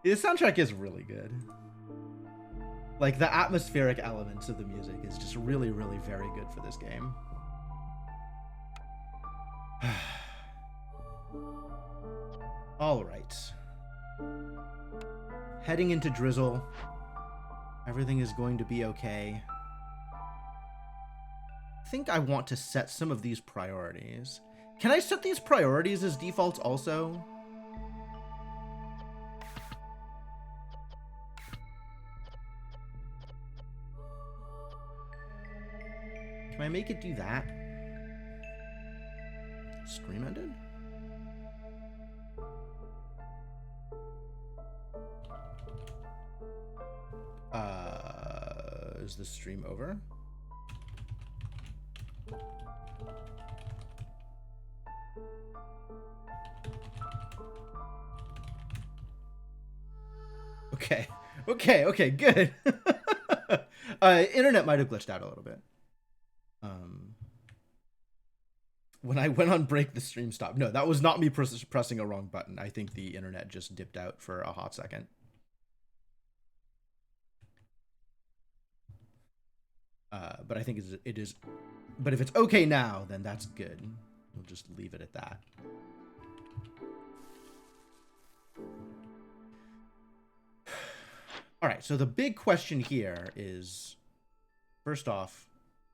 The soundtrack is really good. Like, the atmospheric elements of the music is just really, really very good for this game. All right. Heading into Drizzle. Everything is going to be okay. I think I want to set some of these priorities. Can I set these priorities as defaults also? Can I make it do that? Stream ended? Is the stream over? Okay. Okay, good. Internet might have glitched out a little bit. When I went on break, the stream stopped. No, that was not me pressing a wrong button. I think the internet just dipped out for a hot second. But I think it is. But if it's okay now, then that's good. We'll just leave it at that. All right, so the big question here is, first off,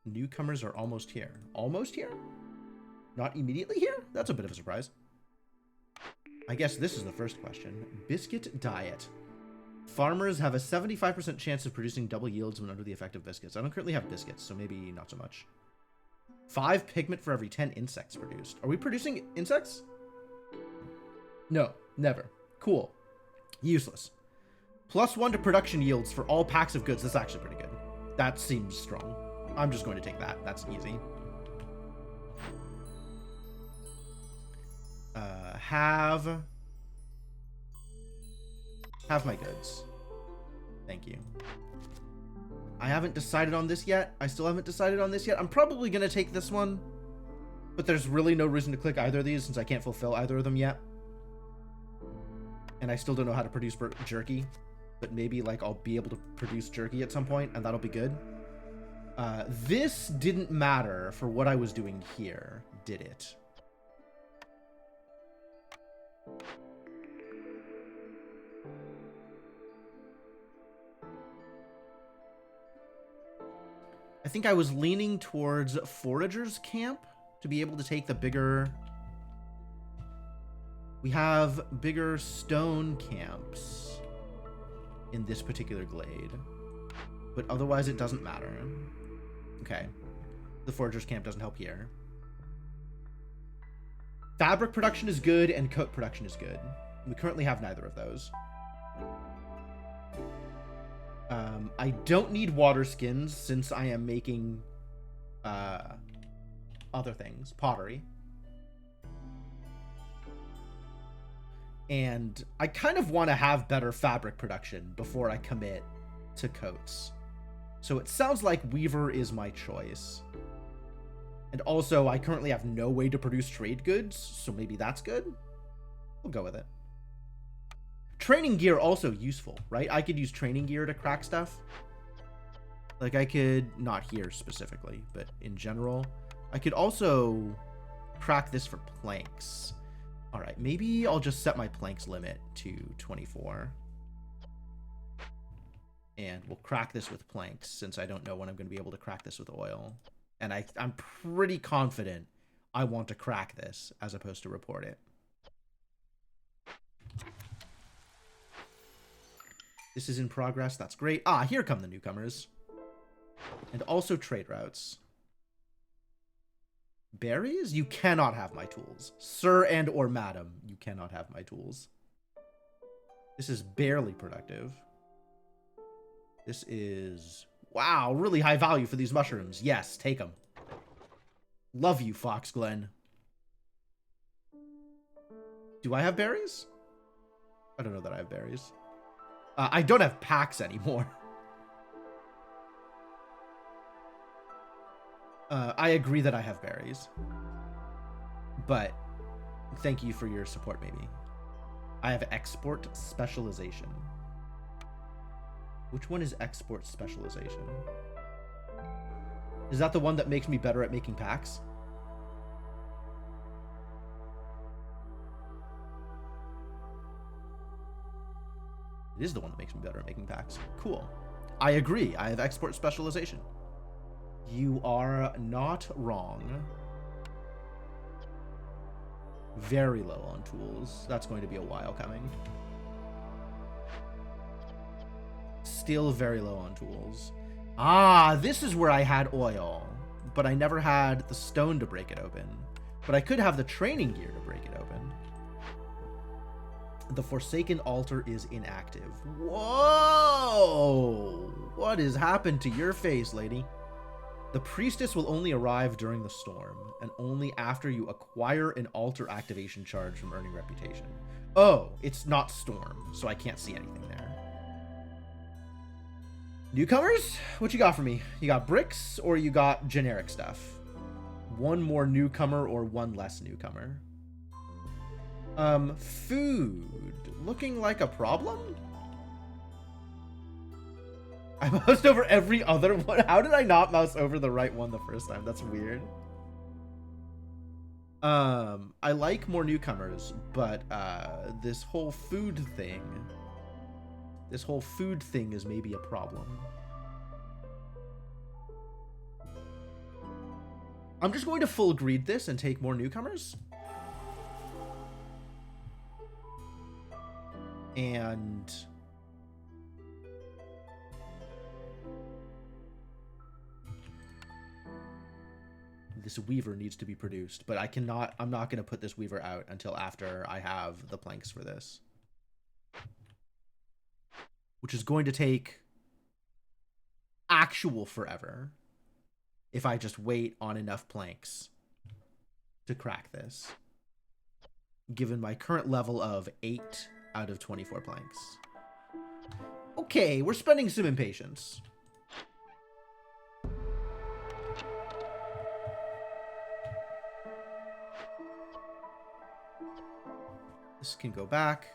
newcomers are almost here. Almost here? Not immediately here? That's a bit of a surprise. I guess this is the first question. Biscuit diet. Farmers have a 75% chance of producing double yields when under the effect of biscuits. I don't currently have biscuits, so maybe not so much. 5 pigment for every 10 insects produced. Are we producing insects? No, never. Cool. Useless. +1 to production yields for all packs of goods. That's actually pretty good. That seems strong. I'm just going to take that. That's easy. Have my goods. Thank you. I haven't decided on this yet. I still haven't decided on this yet. I'm probably going to take this one, but there's really no reason to click either of these since I can't fulfill either of them yet. And I still don't know how to produce jerky, but maybe like I'll be able to produce jerky at some point and that'll be good. This didn't matter for what I was doing here, did it? I think I was leaning towards Forager's Camp to be able to take the bigger... We have bigger stone camps in this particular glade, but otherwise it doesn't matter. Okay. The Forager's Camp doesn't help here. Fabric production is good and coat production is good. We currently have neither of those. I don't need water skins since I am making other things, pottery. And I kind of want to have better fabric production before I commit to coats. So it sounds like Weaver is my choice. And also, I currently have no way to produce trade goods, so maybe that's good. We'll go with it. Training gear also useful, right? I could use training gear to crack stuff. Like I could, not here specifically, but in general. I could also crack this for planks. All right, maybe I'll just set my planks limit to 24. And we'll crack this with planks since I don't know when I'm going to be able to crack this with oil. And I'm pretty confident I want to crack this as opposed to report it. This is in progress. That's great. Ah, here come the newcomers. And also trade routes. Berries? You cannot have my tools. Sir and or madam, you cannot have my tools. This is barely productive. This is... Wow, really high value for these mushrooms. Yes, take them. Love you, Fox Glen. Do I have berries? I don't know that I have berries. I don't have packs anymore. I agree that I have berries. But thank you for your support, maybe. I have export specialization. Which one is export specialization? Is that the one that makes me better at making packs? It is the one that makes me better at making packs. Cool. I agree. I have export specialization. You are not wrong. Very low on tools. That's going to be a while coming. Still very low on tools. Ah, this is where I had oil, but I never had the stone to break it open. But I could have the training gear to break it open. The Forsaken Altar is inactive. Whoa! What has happened to your face, lady? The priestess will only arrive during the storm, and only after you acquire an altar activation charge from earning reputation. Oh, it's not storm, so I can't see anything there. Newcomers? What you got for me? You got bricks, or you got generic stuff? One more newcomer or one less newcomer? Food. Looking like a problem? I moused over every other one. How did I not mouse over the right one the first time? That's weird. I like more newcomers, but this whole food thing is maybe a problem. I'm just going to full greed this and take more newcomers. And this weaver needs to be produced, but I'm not going to put this weaver out until after I have the planks for this. Which is going to take actual forever if I just wait on enough planks to crack this. Given my current level of 8 out of 24 planks. Okay, we're spending some impatience. This can go back.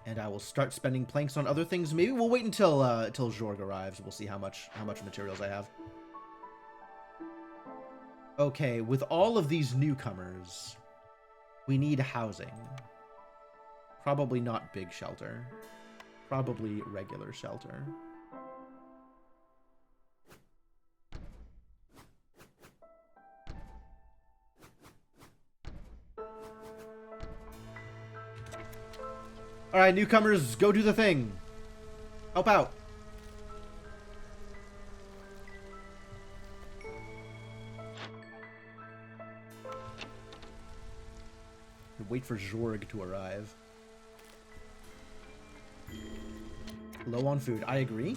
And I will start spending planks on other things. Maybe we'll wait until Jorg arrives. We'll see how much materials I have. Okay, with all of these newcomers, we need housing. Probably not big shelter. Probably regular shelter. All right, newcomers, go do the thing. Help out. Wait for Jorg to arrive. Low on food. I agree.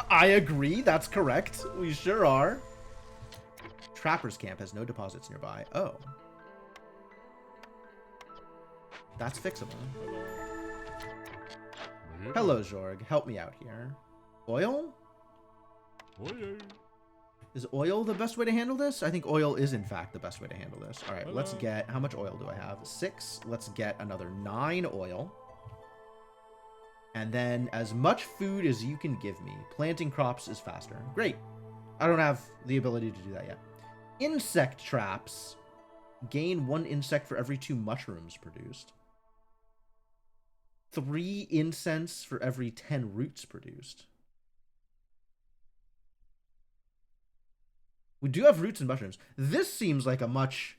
I agree. That's correct. We sure are. Trapper's camp has no deposits nearby. Oh. That's fixable. Hello, Jorg. Help me out here. Oil? Oil. Is oil the best way to handle this? I think oil is, in fact, the best way to handle this. All right, let's get... How much oil do I have? 6. Let's get another 9 oil. And then as much food as you can give me. Planting crops is faster. Great. I don't have the ability to do that yet. Insect traps. Gain 1 insect for every 2 mushrooms produced. 3 incense for every 10 roots produced. We do have roots and mushrooms. This seems like a much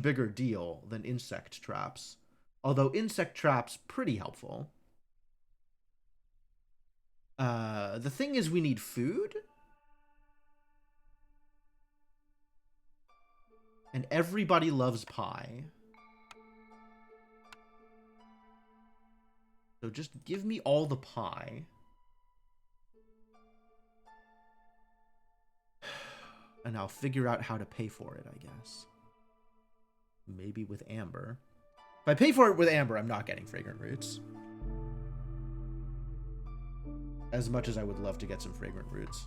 bigger deal than insect traps. Although insect traps, pretty helpful. The thing is we need food. And everybody loves pie. So just give me all the pie. And I'll figure out how to pay for it, I guess. Maybe with amber. If I pay for it with amber, I'm not getting fragrant roots. As much as I would love to get some fragrant roots.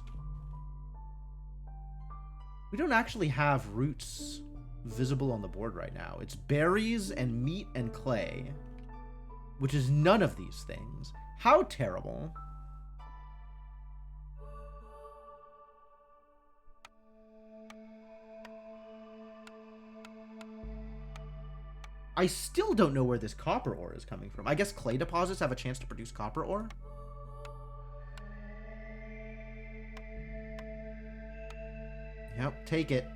We don't actually have roots visible on the board right now. It's berries and meat and clay. which is none of these things. How terrible. I still don't know where this copper ore is coming from. I guess clay deposits have a chance to produce copper ore? Yep, take it.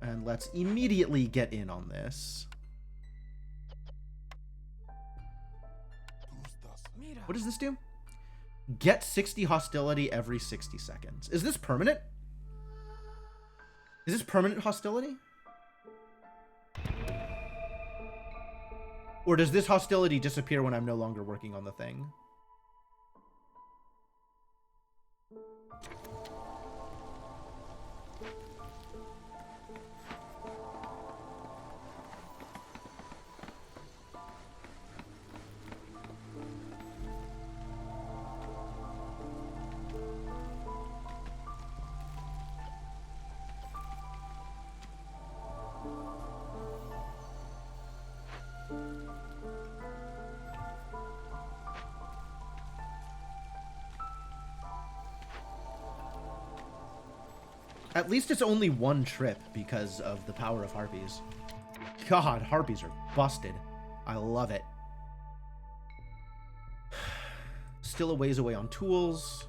And let's immediately get in on this. What does this do? Get 60 hostility every 60 seconds. Is this permanent? Is this permanent hostility? Or does this hostility disappear when I'm no longer working on the thing? At least it's only one trip because of the power of harpies. God, harpies are busted. I love it. Still a ways away on tools.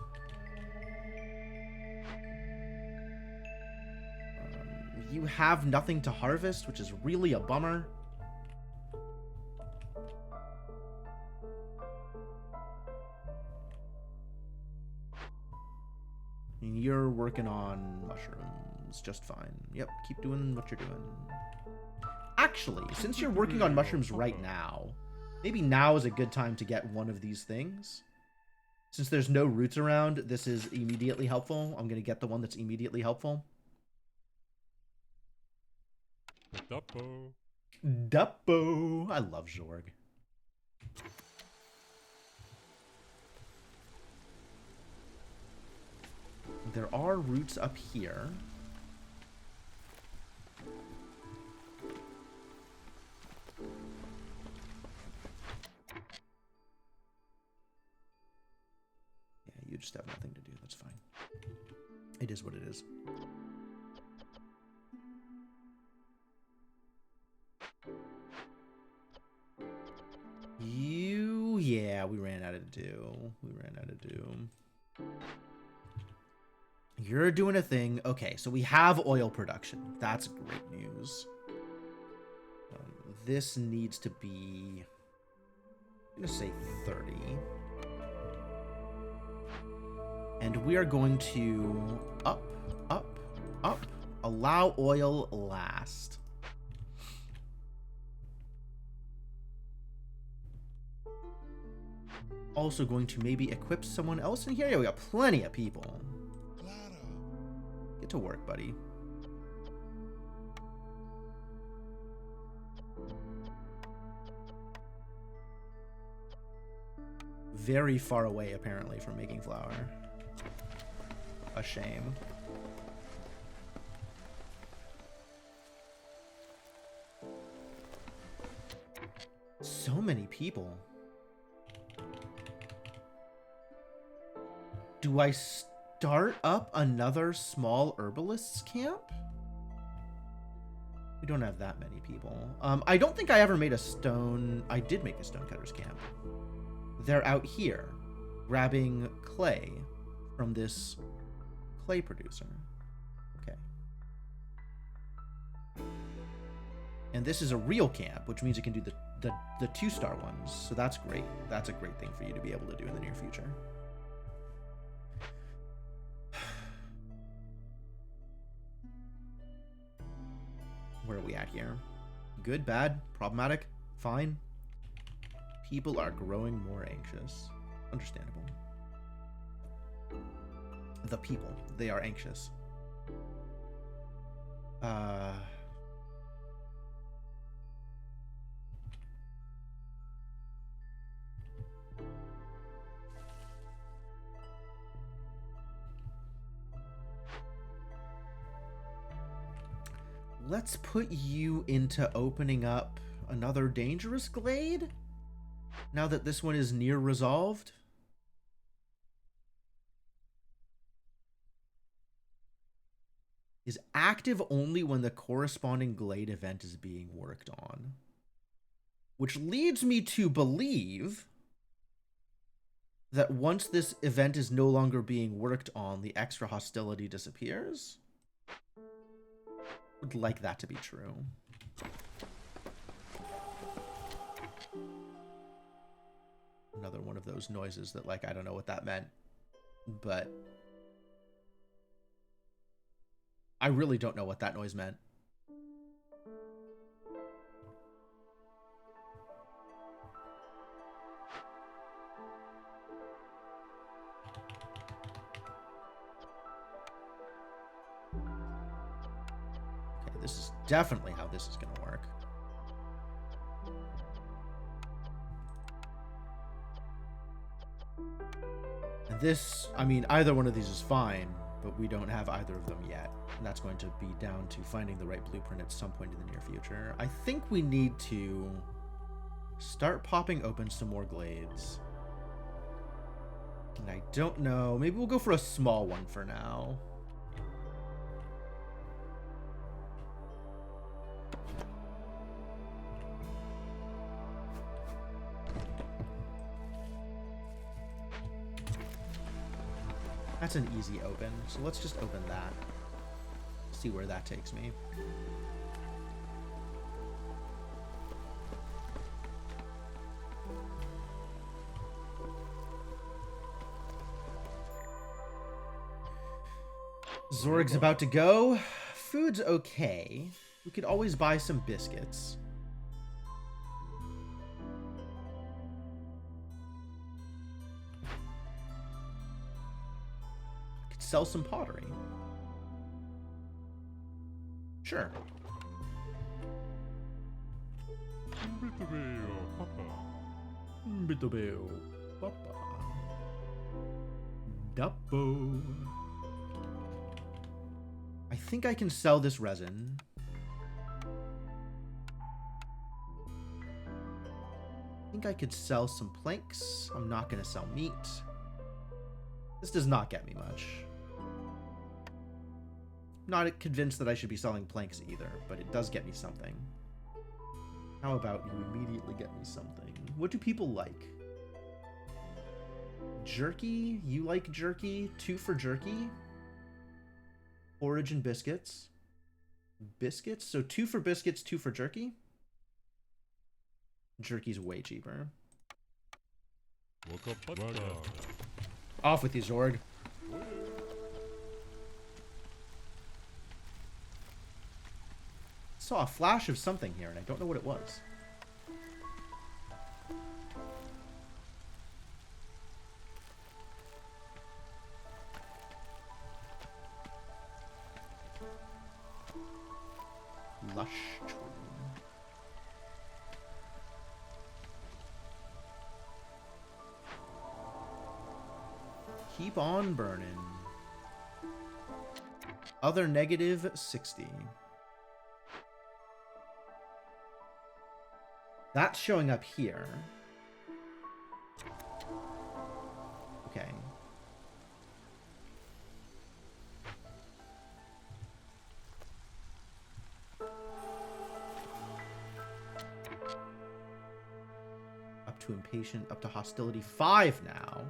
You have nothing to harvest, which is really a bummer. You're working on mushrooms just fine. Yep, keep doing what you're doing. Actually, since you're working on mushrooms right now, maybe now is a good time to get one of these things. Since there's no roots around, this is immediately helpful. I'm going to get the one that's immediately helpful. Duppo. I love Zorg. There are roots up here. Yeah, you just have nothing to do. That's fine. It is what it is. Yeah, we ran out of dew. You're doing a thing. Okay, so we have oil production. That's great news. This needs to be, I'm going to say 30. And we are going to up, allow oil last. Also going to maybe equip someone else in here. Yeah, we got plenty of people. Get to work, buddy. Very far away, apparently, from making flour. A shame. So many people. Do I start up another small herbalist's camp? We don't have that many people. I don't think I ever made a stone... I did make a stonecutter's camp. They're out here, grabbing clay from this clay producer. Okay. And this is a real camp, which means it can do the 2-star ones. So that's great. That's a great thing for you to be able to do in the near future. Where are we at here? Good, bad, problematic, fine. People are growing more anxious. Understandable. The people, they are anxious. Let's put you into opening up another dangerous glade. Now that this one is near resolved. Is active only when the corresponding glade event is being worked on. Which leads me to believe that once this event is no longer being worked on, the extra hostility disappears. Would like that to be true. Another one of those noises that, like, I don't know what that meant, but I really don't know what that noise meant. Okay, this is definitely how this is going to work. And this, I mean, either one of these is fine, but we don't have either of them yet. And that's going to be down to finding the right blueprint at some point in the near future. I think we need to start popping open some more glades. And I don't know, maybe we'll go for a small one for now. That's an easy open, so let's just open that. See where that takes me. Zorg's about to go. Food's okay. We could always buy some biscuits. Sell some pottery. Sure. Bitobeo papa. Dappo. I think I can sell this resin. I think I could sell some planks. I'm not going to sell meat. This does not get me much. Not convinced that I should be selling planks either, but it does get me something. How about you immediately get me something? What do people like? Jerky? You like jerky? 2 for jerky? Porridge and biscuits? Biscuits? So 2 for biscuits, 2 for jerky? Jerky's way cheaper. Off with you, Zorg. Saw a flash of something here, and I don't know what it was. Lush tree. Keep on burning. Other negative 60. That's showing up here. Okay. Up to impatient, up to hostility 5 now.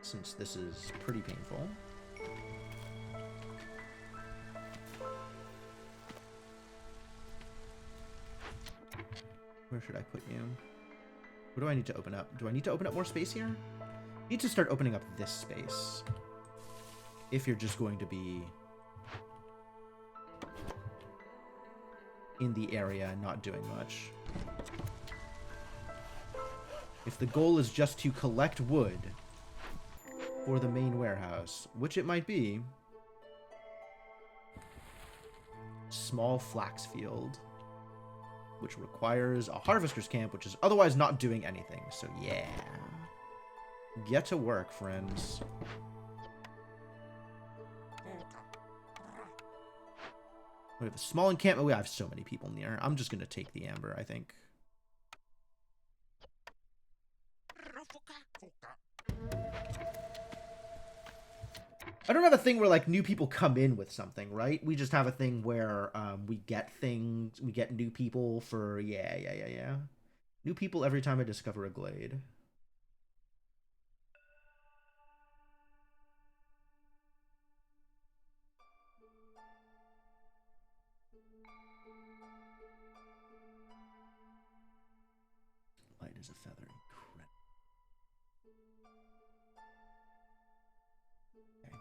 Since this is pretty painful. Where should I put you? What do I need to open up? Do I need to open up more space here? I need to start opening up this space. If you're just going to be in the area and not doing much. If the goal is just to collect wood for the main warehouse, which it might be, small flax field, which requires a harvester's camp, which is otherwise not doing anything. So yeah, get to work, friends. We have a small encampment. We have so many people near. I'm just going to take the amber, I think. I don't have a thing where, like, new people come in with something, right? We just have a thing where we get things, we get new people for, yeah. New people every time I discover a glade. Light as a feather. Incredible. Okay.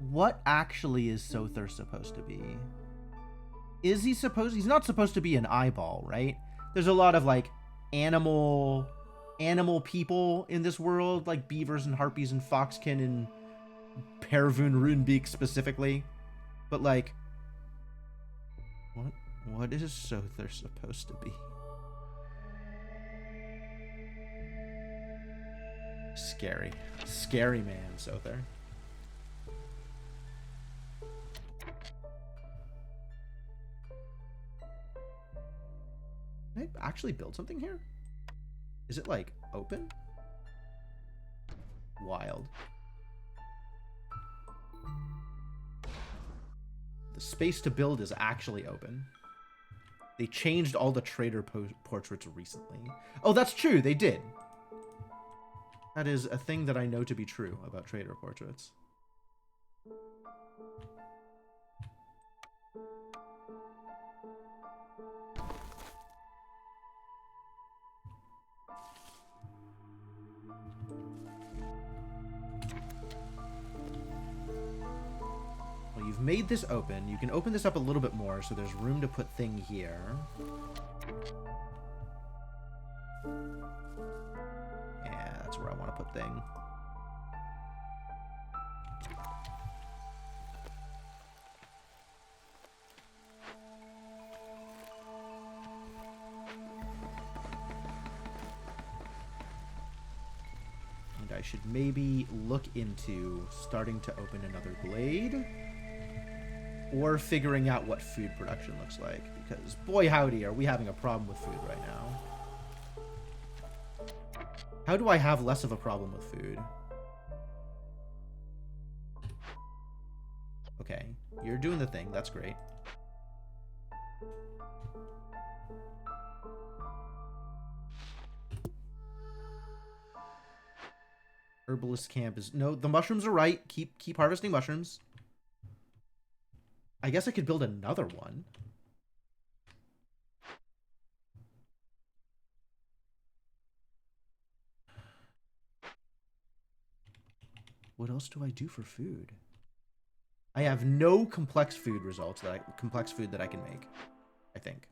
What actually is Sother supposed to be? Is he supposed... He's not supposed to be an eyeball, right? There's a lot of, like, animal people in this world, like beavers and harpies and foxkin and Pervun Runebeak specifically. But, like, what is Sother supposed to be? Scary. Scary man, Sother. Can I actually build something here? Is it, like, open? Wild. The space to build is actually open. They changed all the trader portraits recently. Oh, that's true. They did. That is a thing that I know to be true about trader portraits. Well, you've made this open. You can open this up a little bit more so there's room to put thing here. Yeah, that's where I want to put thing. And I should maybe look into starting to open another glade. Or figuring out what food production looks like. Because, boy howdy, are we having a problem with food right now. How do I have less of a problem with food? Okay, you're doing the thing. That's great. Herbalist camp is... No, the mushrooms are right. Keep harvesting mushrooms. I guess I could build another one. What else do I do for food? I have no complex food results complex food that I can make, I think.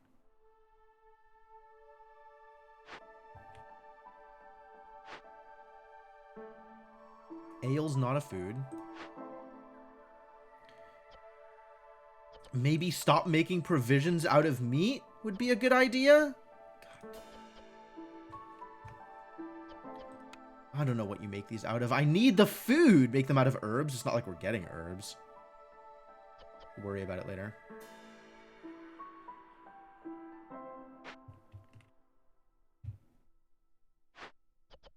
Ale's not a food. Maybe stop making provisions out of meat would be a good idea? God. I don't know what you make these out of. I need the food. Make them out of herbs. It's not like we're getting herbs. Worry about it later.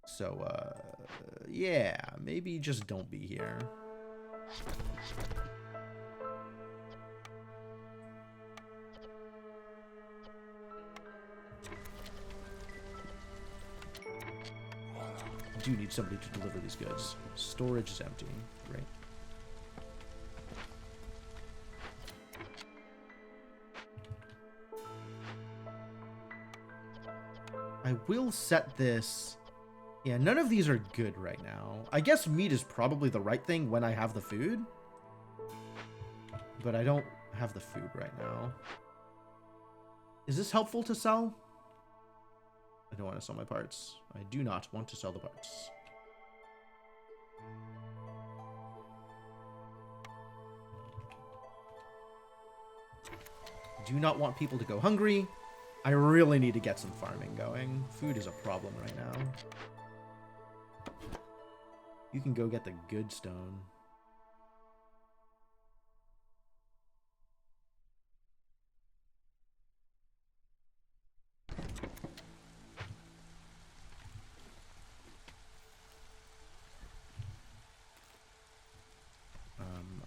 So, yeah, maybe just don't be here. Do need somebody to deliver these goods. Storage is empty. Great. I will set this... Yeah, none of these are good right now. I guess meat is probably the right thing when I have the food. But I don't have the food right now. Is this helpful to sell? I don't want to sell my parts. I do not want to sell the parts. Do not want people to go hungry. I really need to get some farming going. Food is a problem right now. You can go get the good stone.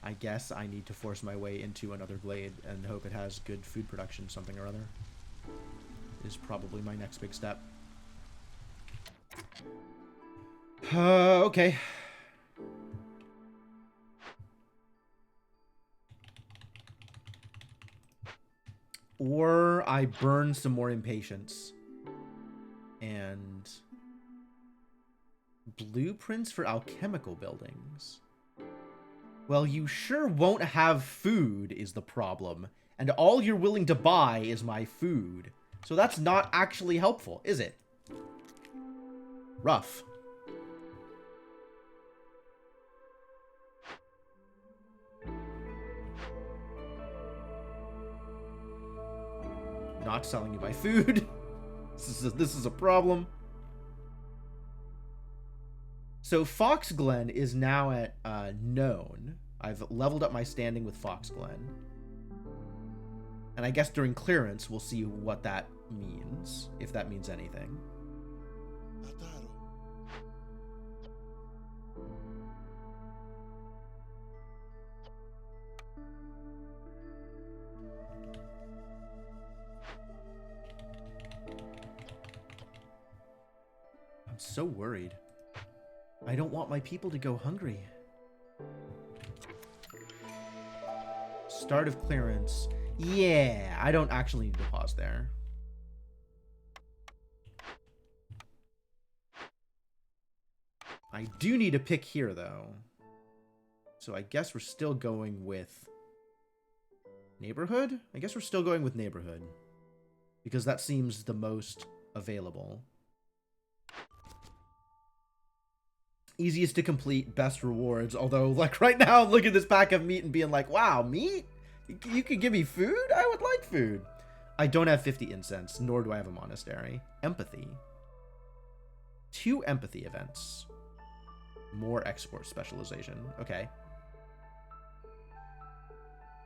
I guess I need to force my way into another glade and hope it has good food production, something or other. Is probably my next big step. Okay. Or I burn some more impatience. And blueprints for alchemical buildings. Well, you sure won't have food is the problem. And all you're willing to buy is my food. So that's not actually helpful, is it? Rough. Not selling you my food. This is a problem. So Fox Glen is now at known. I've leveled up my standing with Fox Glen. And I guess during clearance, we'll see what that means, if that means anything. I'm so worried. I don't want my people to go hungry. Start of clearance. Yeah, I don't actually need to pause there. I do need a pick here, though. So I guess we're still going with neighborhood? I guess we're still going with neighborhood. Because that seems the most available. Easiest to complete, best rewards. Although, like, right now, look at this pack of meat and being like, wow, meat? You could give me food? I would like food. I don't have 50 incense, nor do I have a monastery. Empathy. 2 empathy events. More export specialization. Okay.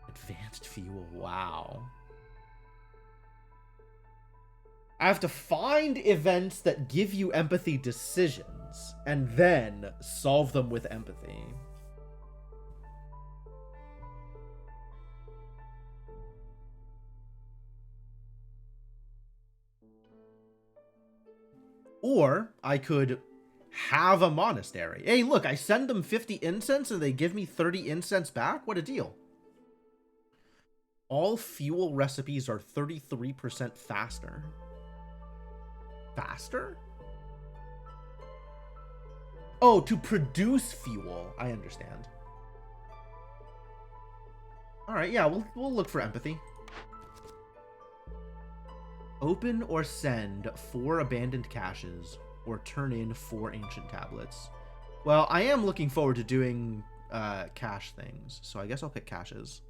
Advanced fuel. Wow. I have to find events that give you empathy decisions and then solve them with empathy. Or I could have a monastery. Hey, look, I send them 50 incense and they give me 30 incense back? What a deal. All fuel recipes are 33% faster. Faster? Oh, to produce fuel. I understand. Alright, yeah, we'll look for empathy. Open or send 4 abandoned caches, or turn in 4 ancient tablets. Well, I am looking forward to doing cache things, so I guess I'll pick caches.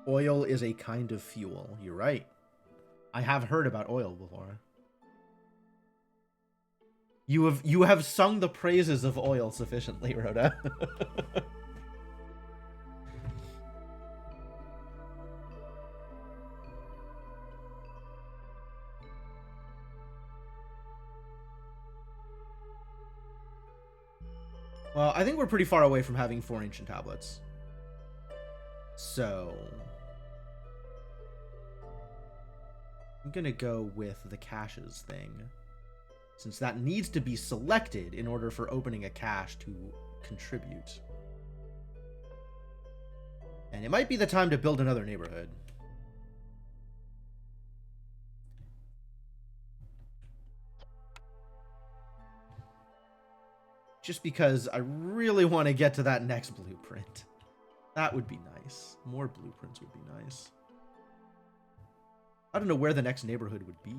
Oil is a kind of fuel. You're right. I have heard about oil before. You have sung the praises of oil sufficiently, Rhoda. Well, I think we're pretty far away from having 4 ancient tablets. So I'm gonna go with the caches thing, since that needs to be selected in order for opening a cache to contribute. And it might be the time to build another neighborhood. Just because I really want to get to that next blueprint. That would be nice. More blueprints would be nice. I don't know where the next neighborhood would be.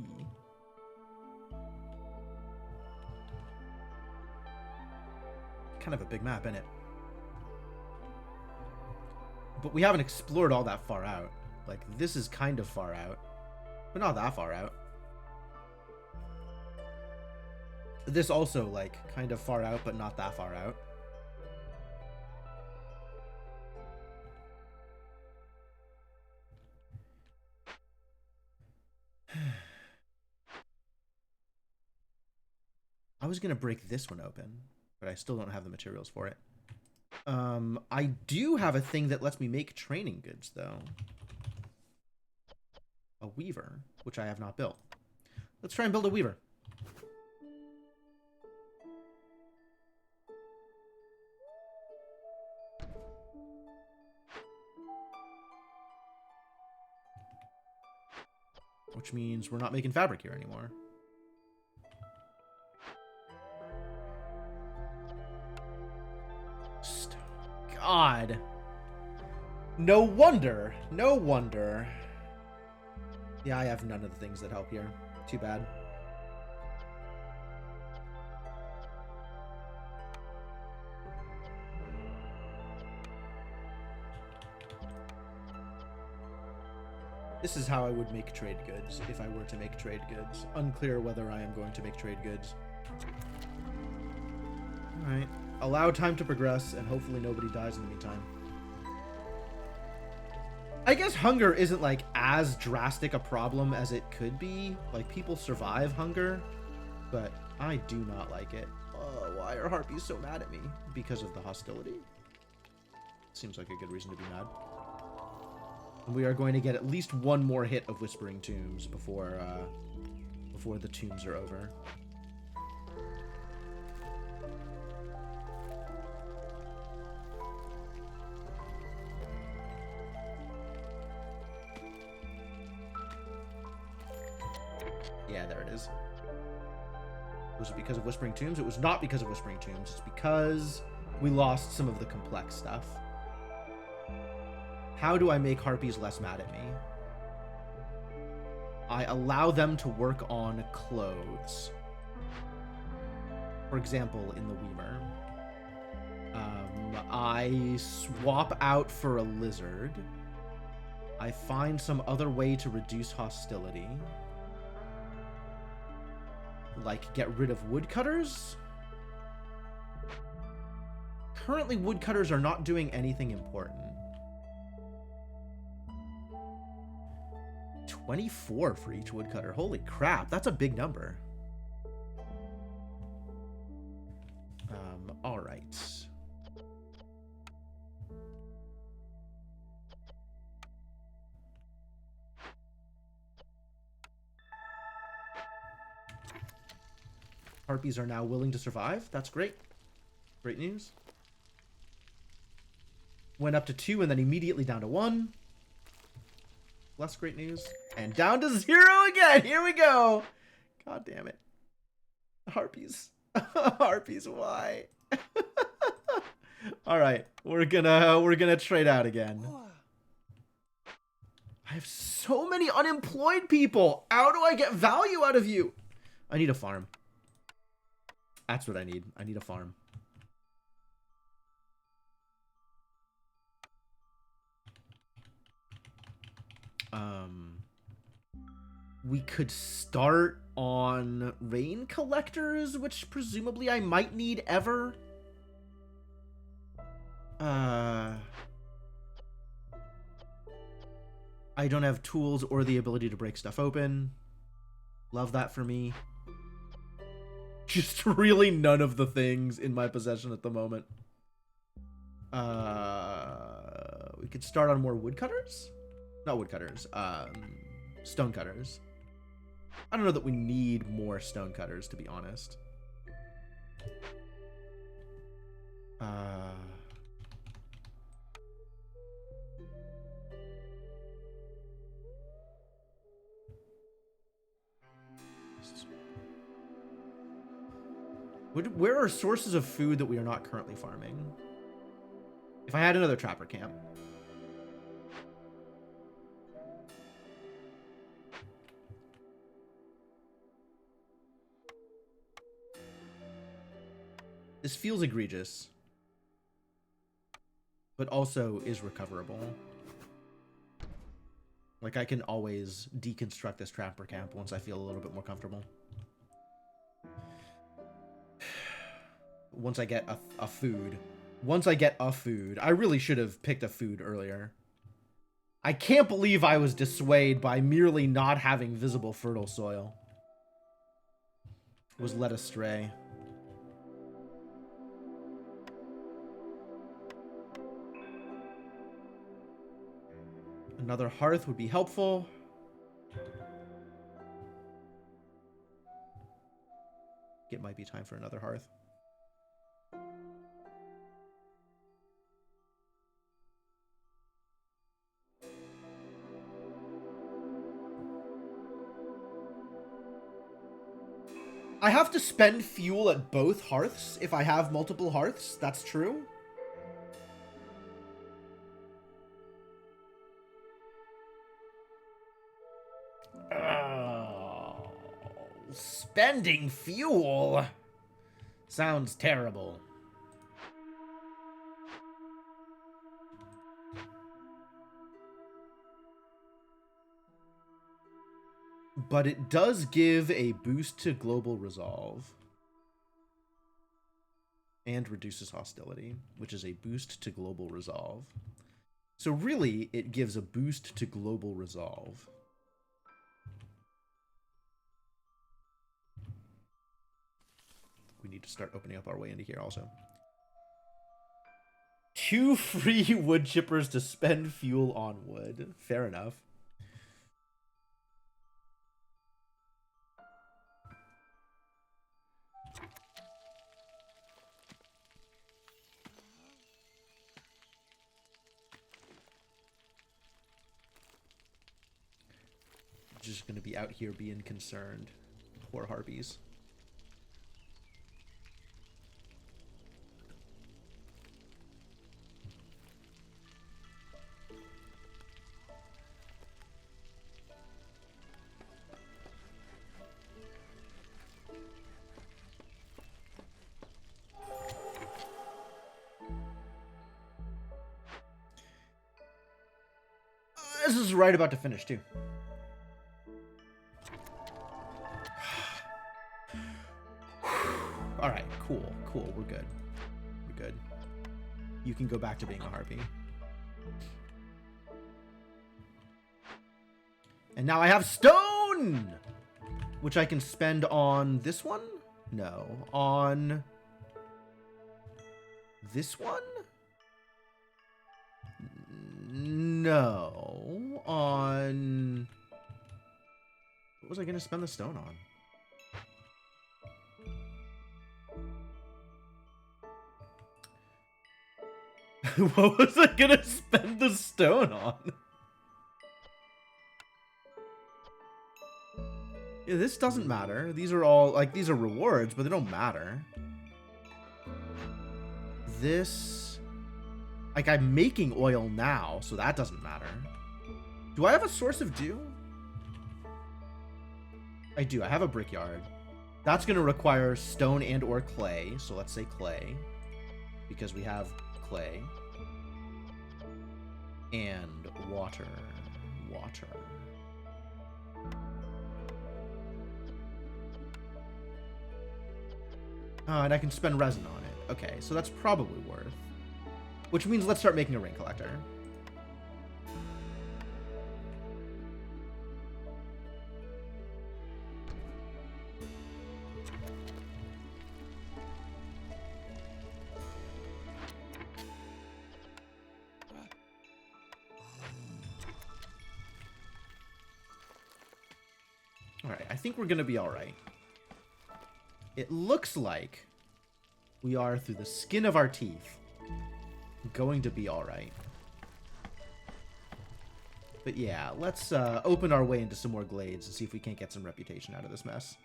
kind of a big map, isn't it? But we haven't explored all that far out. Like, this is kind of far out, but not that far out. This also, like, kind of far out, but not that far out. I was going to break this one open, but I still don't have the materials for it. I do have a thing that lets me make training goods, though. A weaver, which I have not built. Let's try and build a weaver. Which means we're not making fabric here anymore. God. No wonder. No wonder. Yeah, I have none of the things that help here. Too bad. This is how I would make trade goods if I were to make trade goods. Unclear whether I am going to make trade goods. Alright. Allow time to progress, and hopefully nobody dies in the meantime. I guess hunger isn't, like, as drastic a problem as it could be. Like, people survive hunger, but I do not like it. Oh, why are harpies so mad at me? Because of the hostility? Seems like a good reason to be mad. And we are going to get at least one more hit of Whispering Tombs before the tombs are over. Yeah, there it is. Was it because of Whispering Tombs? It was not because of Whispering Tombs. It's because we lost some of the complex stuff. How do I make harpies less mad at me? I allow them to work on clothes. For example, in the Weaver. I swap out for a lizard. I find some other way to reduce hostility. Like, get rid of woodcutters? Currently, woodcutters are not doing anything important. 24 for each woodcutter. Holy crap, that's a big number. All right. Harpies are now willing to survive. That's great. Great news. Went up to 2 and then immediately down to 1. Less great news. And down to 0 again. Here we go. God damn it. Harpies. Harpies, why? All right. We're gonna trade out again. I have so many unemployed people. How do I get value out of you? I need a farm. That's what I need. I need a farm. We could start on rain collectors, which presumably I might need ever. I don't have tools or the ability to break stuff open. Love that for me. Just really none of the things in my possession at the moment. We could start on more woodcutters? Not woodcutters. Stonecutters. I don't know that we need more stonecutters, to be honest. Where are sources of food that we are not currently farming? If I had another trapper camp. This feels egregious, but also is recoverable. Like, I can always deconstruct this trapper camp once I feel a little bit more comfortable. Once I get a food. Once I get a food. I really should have picked a food earlier. I can't believe I was dissuaded by merely not having visible fertile soil. Was led astray. Another hearth would be helpful. It might be time for another hearth. I have to spend fuel at both hearths if I have multiple hearths. That's true. Spending fuel sounds terrible. But it does give a boost to global resolve. And reduces hostility, which is a boost to global resolve. So really, it gives a boost to global resolve. We need to start opening up our way into here also. 2 free wood chippers to spend fuel on wood. Fair enough. Just gonna be out here being concerned. Poor harpies. This is right about to finish too. Alright, cool, we're good. We're good. You can go back to being a harpy. And now I have stone! Which I can spend on this one? No. On this one? No. On... What was I going to spend the stone on? What was I gonna spend the stone on? Yeah, this doesn't matter. These are all, like, these are rewards, but they don't matter. This... Like, I'm making oil now, so that doesn't matter. Do I have a source of dew? I do. I have a brickyard. That's gonna require stone and or clay, so let's say clay. Because we have clay. And water. Water. And I can spend resin on it. Okay, so that's probably worth. Which means let's start making a rain collector. Alright, I think we're gonna be alright. It looks like we are, through the skin of our teeth, going to be alright. But yeah, let's open our way into some more glades and see if we can't get some reputation out of this mess.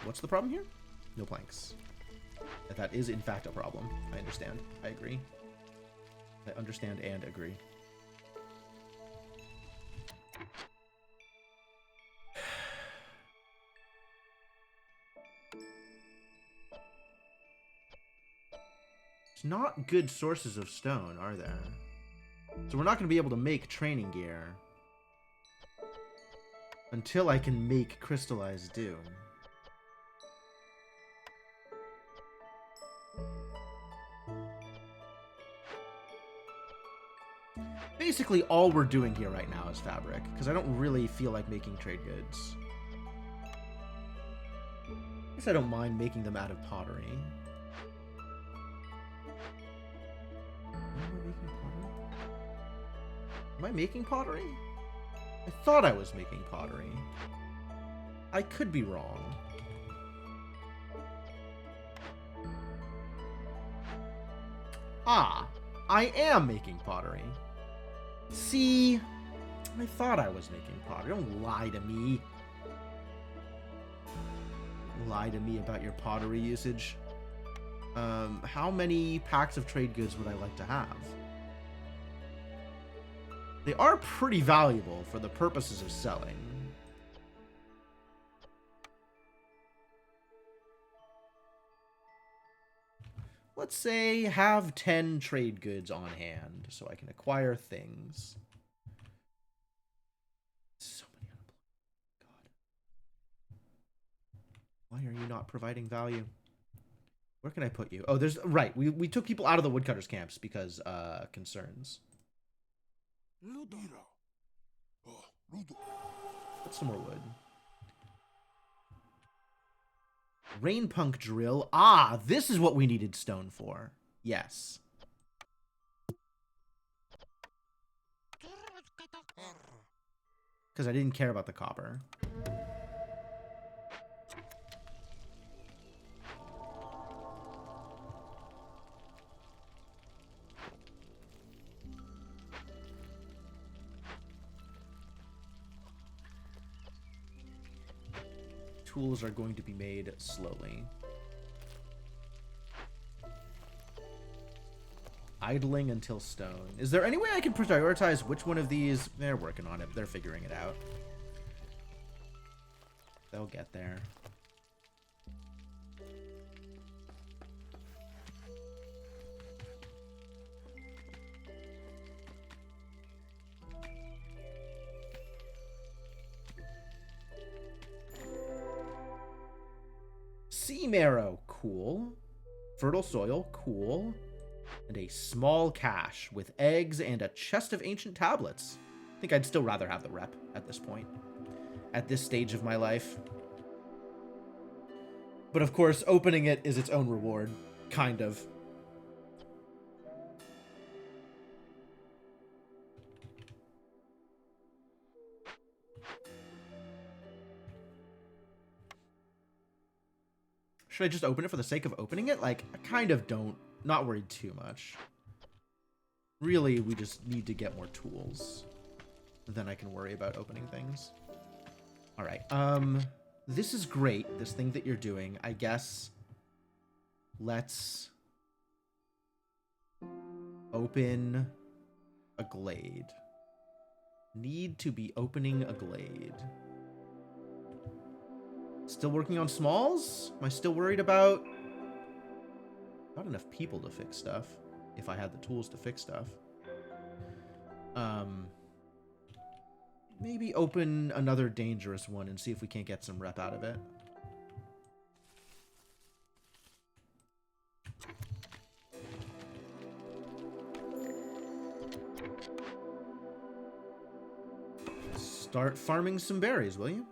What's the problem here? No planks. That is, in fact, a problem. I understand. I agree. I understand and agree. It's not good sources of stone, are there? So we're not going to be able to make training gear until I can make crystallized dew. Basically, all we're doing here right now is fabric, because I don't really feel like making trade goods. I guess I don't mind making them out of pottery. Am I making pottery? I thought I was making pottery. I could be wrong. Ah, I am making pottery. See, I thought I was making pottery. Don't lie to me. Lie to me about your pottery usage. How many packs of trade goods would I like to have? They are pretty valuable for the purposes of selling. Let's say have 10 trade goods on hand so I can acquire things. So many unemployed. God. Why are you not providing value? Where can I put you? Oh, there's... Right, we took people out of the woodcutters' camps because, concerns. Put some more wood. Rainpunk drill. Ah, this is what we needed stone for. Yes. Because I didn't care about the copper. Tools are going to be made slowly. Idling until stone. Is there any way I can prioritize which one of these? They're working on it. They're figuring it out. They'll get there. Sea marrow, cool. Fertile soil, cool. And a small cache with eggs and a chest of ancient tablets. I think I'd still rather have the rep at this point. At this stage of my life. But of course, opening it is its own reward. Kind of. Should I just open it for the sake of opening it? Like, I kind of don't. Not worried too much. Really, we just need to get more tools. Then I can worry about opening things. Alright, this is great, this thing that you're doing. I guess let's open a glade. Need to be opening a glade. Still working on smalls? Am I still worried about... Not enough people to fix stuff. If I had the tools to fix stuff. Maybe open another dangerous one and see if we can't get some rep out of it. Start farming some berries, will you?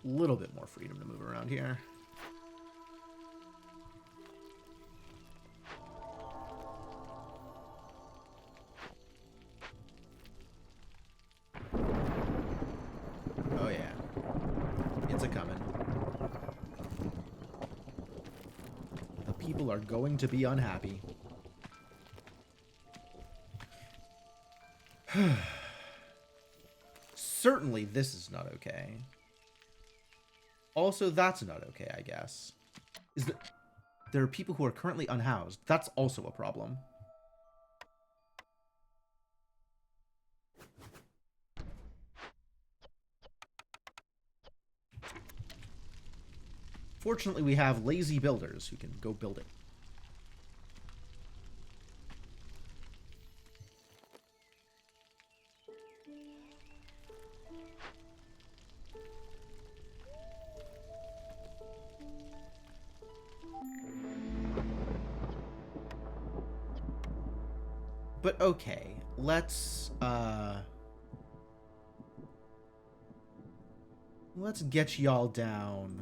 Little bit more freedom to move around here. Oh yeah. It's a coming. The people are going to be unhappy. certainly this is not okay. Also, that's not okay, I guess. There are people who are currently unhoused. That's also a problem. Fortunately, we have lazy builders who can go build it. But okay, let's get y'all down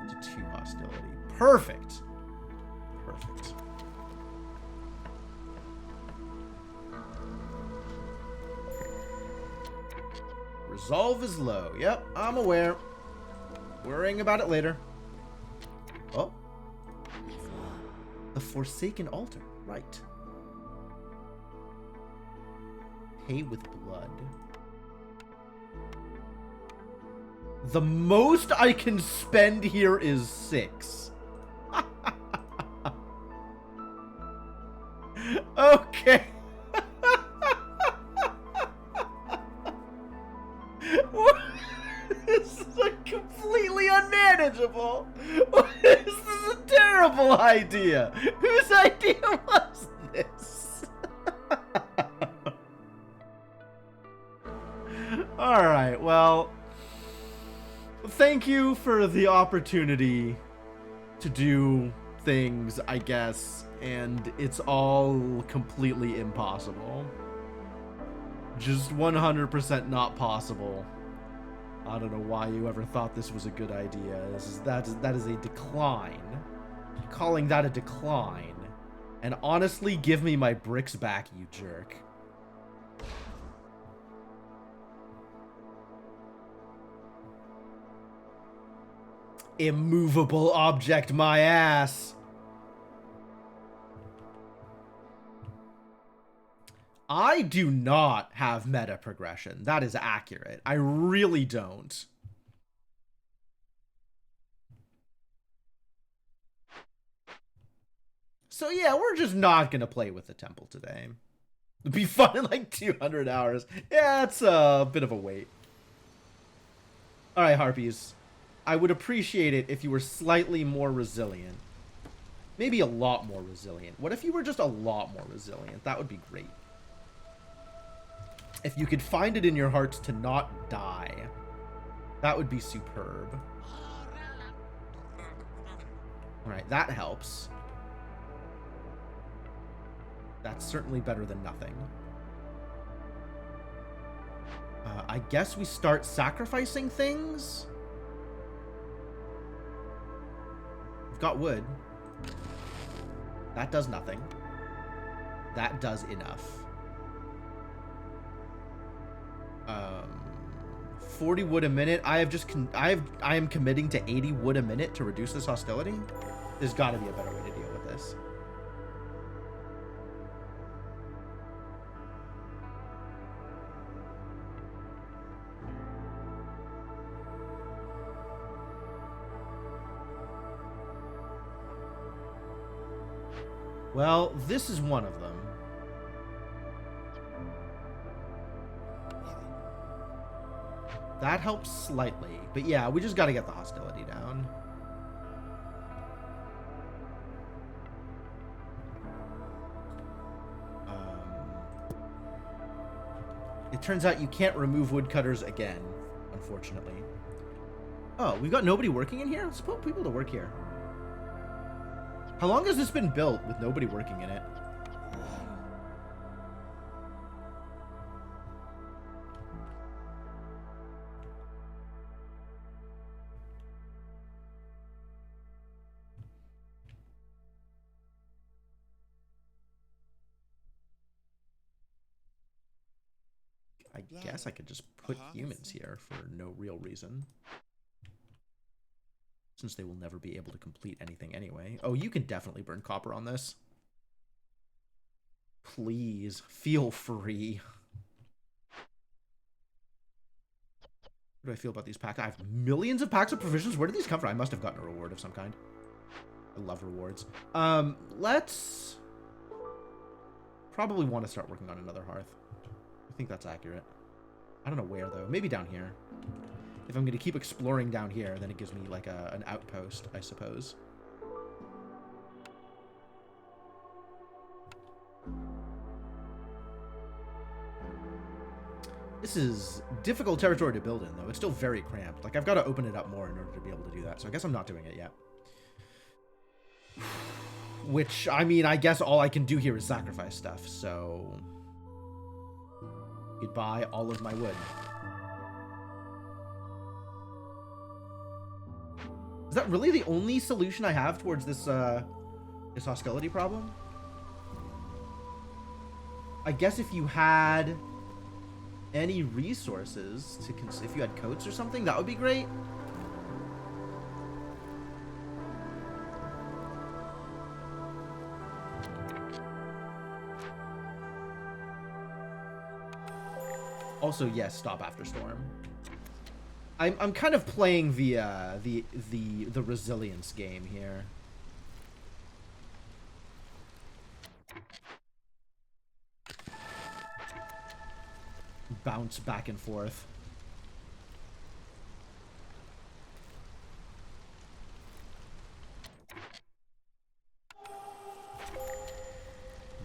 to 2 hostility. Perfect. Perfect. Resolve is low. Yep, I'm aware. Worrying about it later. Oh. The Forsaken Altar. Right. Pay with blood. The most I can spend here is 6. Okay. This is completely unmanageable. This is a terrible idea. Whose idea was this? Alright, well, thank you for the opportunity to do things, I guess, and it's all completely impossible. Just 100% not possible. I don't know why you ever thought this was a good idea. That is a decline. Calling that a decline. And honestly, give me my bricks back, you jerk. Immovable object, my ass. I do not have meta progression. That is accurate. I really don't. So yeah, we're just not gonna play with the temple today. It'd be fun in like 200 hours. Yeah, it's a bit of a wait. Alright, Harpies. I would appreciate it if you were slightly more resilient. Maybe a lot more resilient. What if you were just a lot more resilient? That would be great. If you could find it in your hearts to not die, that would be superb. Alright, that helps. That's certainly better than nothing. I guess we start sacrificing things? We've got wood. That does nothing. That does enough. 40 wood a minute. I am committing to 80 wood a minute to reduce this hostility. There's got to be a better way to deal with this. Well, this is one of them. That helps slightly. But yeah, we just got to get the hostility down. It turns out you can't remove woodcutters again, unfortunately. Oh, we've got nobody working in here? Let's put people to work here. How long has this been built with nobody working in it? I guess I could just put humans here for no real reason. Since they will never be able to complete anything anyway. Oh, you can definitely burn copper on this. Please, feel free. What do I feel about these packs? I have millions of packs of provisions. Where did these come from? I must have gotten a reward of some kind. I love rewards. Let's probably want to start working on another hearth. I think that's accurate. I don't know where, though. Maybe down here. If I'm going to keep exploring down here, then it gives me, like, an outpost, I suppose. This is difficult territory to build in, though. It's still very cramped. Like, I've got to open it up more in order to be able to do that. So I guess I'm not doing it yet. Which, I mean, I guess all I can do here is sacrifice stuff, so... Goodbye, all of my wood. Is that really the only solution I have towards this, this hostility problem? I guess if you had any resources to if you had coats or something, that would be great. Also, yes, stop after storm. I'm kind of playing the resilience game here. Bounce back and forth.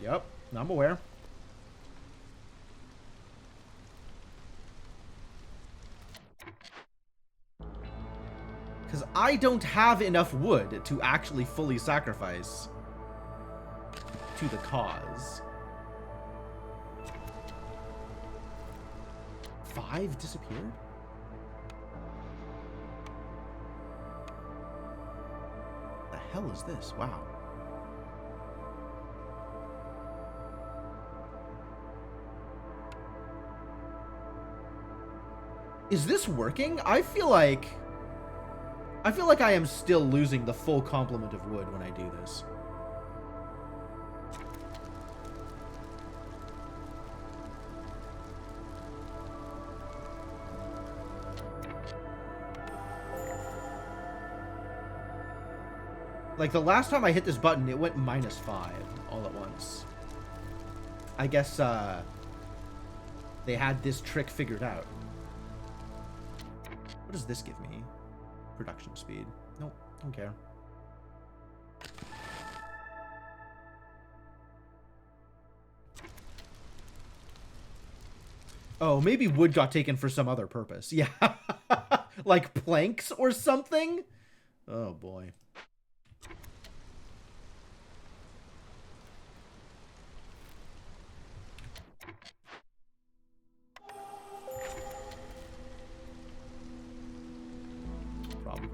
Yep, I'm aware. Because I don't have enough wood to actually fully sacrifice to the cause. 5 disappeared? The hell is this? Wow. Is this working? I feel like I am still losing the full complement of wood when I do this. Like, the last time I hit this button, it went -5 all at once. I guess, they had this trick figured out. What does this give me? Production speed. Nope, don't care. Oh, maybe wood got taken for some other purpose. Yeah. Like planks or something? Oh, boy. Problem.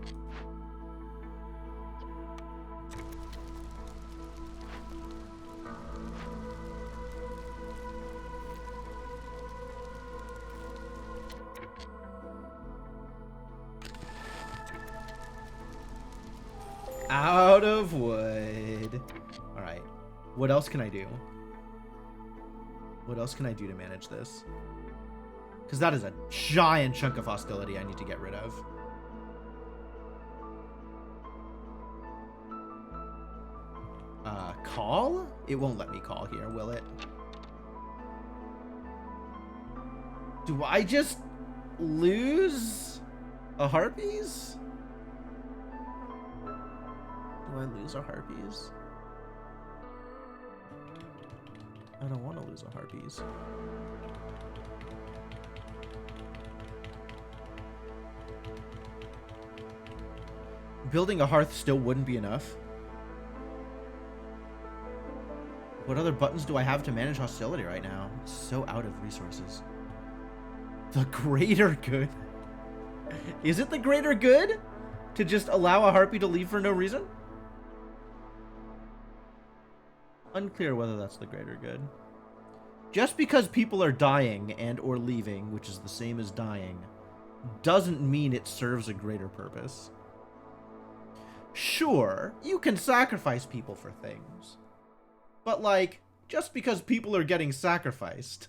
Out of wood. All right. What else can I do? What else can I do to manage this? Because that is a giant chunk of hostility I need to get rid of. Call? It won't let me call here, will it? Do I just lose a Harpies? Do I lose a Harpies? I don't want to lose a Harpies. Building a hearth still wouldn't be enough. What other buttons do I have to manage hostility right now? It's so out of resources. The greater good? Is it the greater good to just allow a harpy to leave for no reason? Unclear whether that's the greater good. Just because people are dying and or leaving, which is the same as dying, doesn't mean it serves a greater purpose. Sure, you can sacrifice people for things. But, like, just because people are getting sacrificed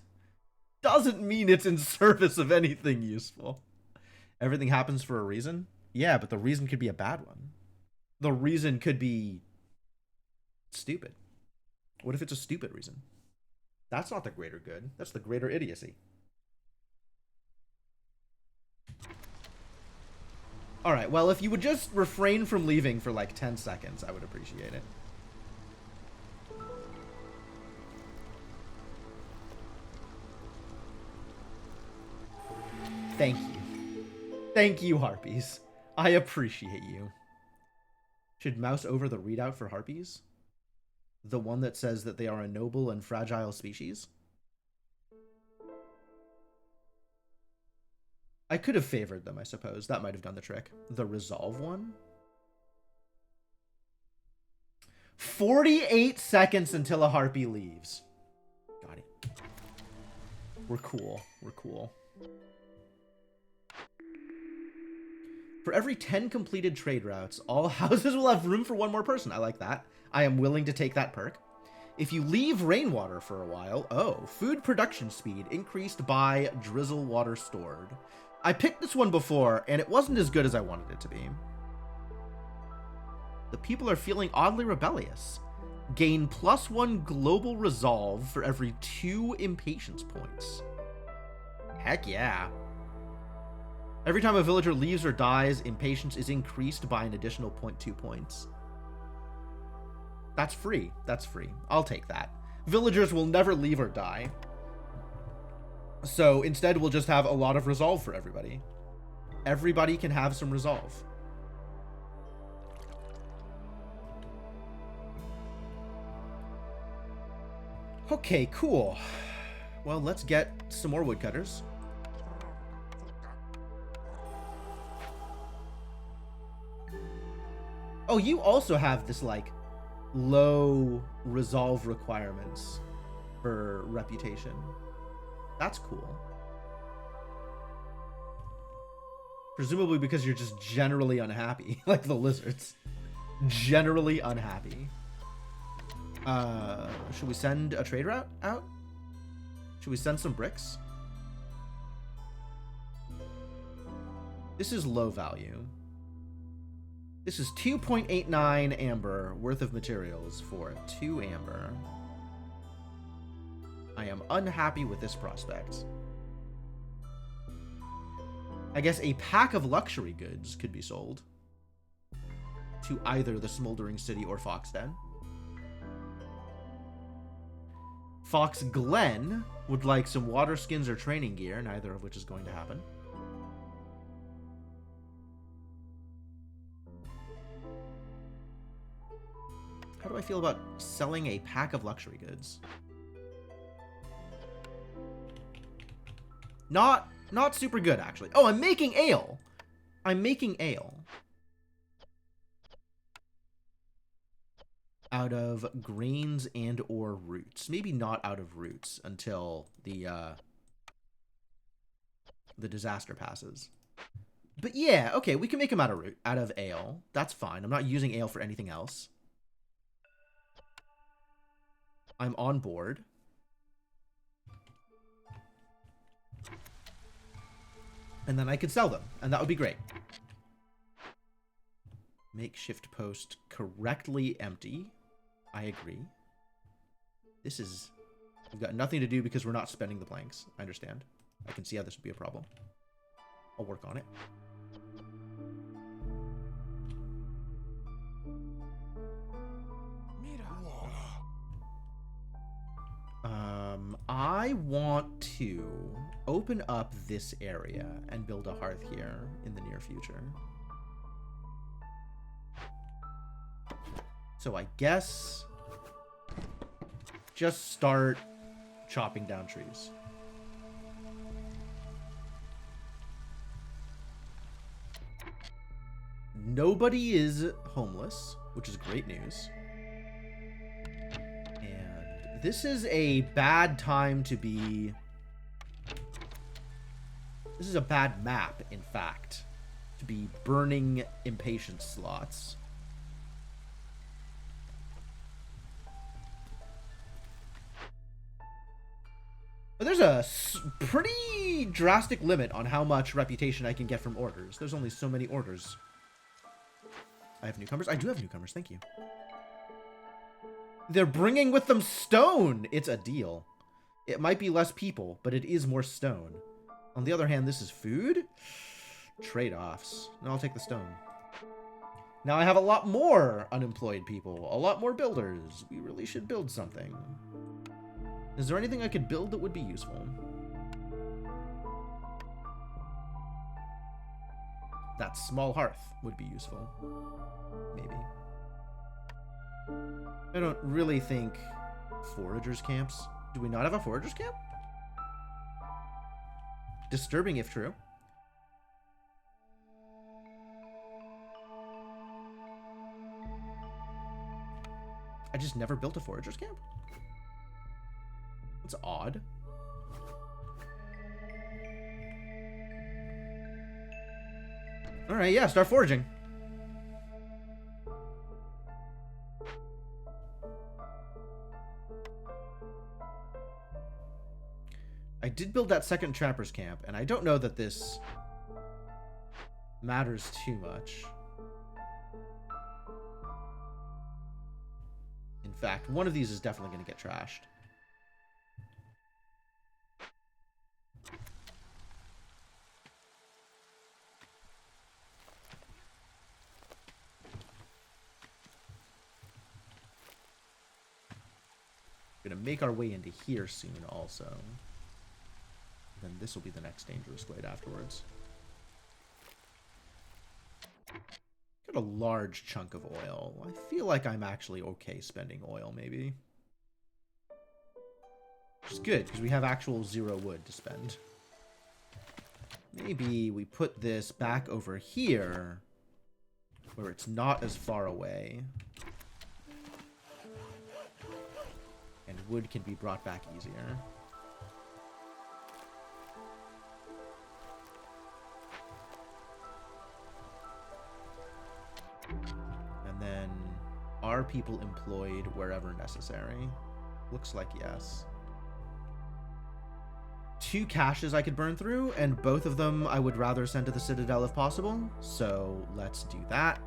doesn't mean it's in service of anything useful. Everything happens for a reason? Yeah, but the reason could be a bad one. The reason could be stupid. What if it's a stupid reason? That's not the greater good. That's the greater idiocy. Alright, well, if you would just refrain from leaving for like 10 seconds, I would appreciate it. Thank you. Thank you, Harpies. I appreciate you. Should mouse over the readout for Harpies? The one that says that they are a noble and fragile species? I could have favored them, I suppose. That might have done the trick. The resolve one? 48 seconds until a Harpy leaves. Got it. We're cool. We're cool. For every 10 completed trade routes, all houses will have room for one more person. I like that. I am willing to take that perk. If you leave rainwater for a while, food production speed increased by drizzle water stored. I picked this one before, and it wasn't as good as I wanted it to be. The people are feeling oddly rebellious. Gain +1 global resolve for every 2 impatience points. Heck yeah. Every time a villager leaves or dies, impatience is increased by an additional 0.2 points. That's free. That's free. I'll take that. Villagers will never leave or die. So instead, we'll just have a lot of resolve for everybody. Everybody can have some resolve. Okay, cool. Well, let's get some more woodcutters. Oh, you also have this, like, low resolve requirements for reputation. That's cool. Presumably because you're just generally unhappy, like the lizards. Generally unhappy. Should we send a trade route out? Should we send some bricks? This is low value. This is 2.89 amber worth of materials for 2 amber. I am unhappy with this prospect. I guess a pack of luxury goods could be sold to either the Smoldering City or Foxden. Fox Glen would like some water skins or training gear, neither of which is going to happen. How do I feel about selling a pack of luxury goods? Not super good, actually. Oh, I'm making ale. I'm making ale. Out of grains and or roots. Maybe not out of roots until the disaster passes. But yeah, okay, we can make them out of ale. That's fine. I'm not using ale for anything else. I'm on board. And then I could sell them, and that would be great. Makeshift post correctly empty. I agree. This is... We've got nothing to do because we're not spending the planks. I understand. I can see how this would be a problem. I'll work on it. I want to open up this area and build a hearth here in the near future. So I guess just start chopping down trees. Nobody is homeless, which is great news. And this is a bad time to be... This is a bad map, in fact, to be burning impatience slots. But there's a pretty drastic limit on how much reputation I can get from orders. There's only so many orders. I have newcomers? I do have newcomers, thank you. They're bringing with them stone! It's a deal. It might be less people, but it is more stone. On the other hand, this is food? Trade-offs. No, I'll take the stone. Now I have a lot more unemployed people. A lot more builders. We really should build something. Is there anything I could build that would be useful? That small hearth would be useful. Maybe. I don't really think foragers camps. Do we not have a foragers camp? Disturbing if true. I just never built a foragers camp? That's odd. Alright, yeah, start foraging. I did build that second trapper's camp, and I don't know that this matters too much. In fact, one of these is definitely going to get trashed. We're going to make our way into here soon also. Then this will be the next dangerous glade afterwards. Got a large chunk of oil. I feel like I'm actually okay spending oil, maybe. Which is good, because we have actual 0 wood to spend. Maybe we put this back over here, where it's not as far away. And wood can be brought back easier. And then, are people employed wherever necessary? Looks like yes. 2 caches I could burn through, and both of them I would rather send to the Citadel if possible. So let's do that.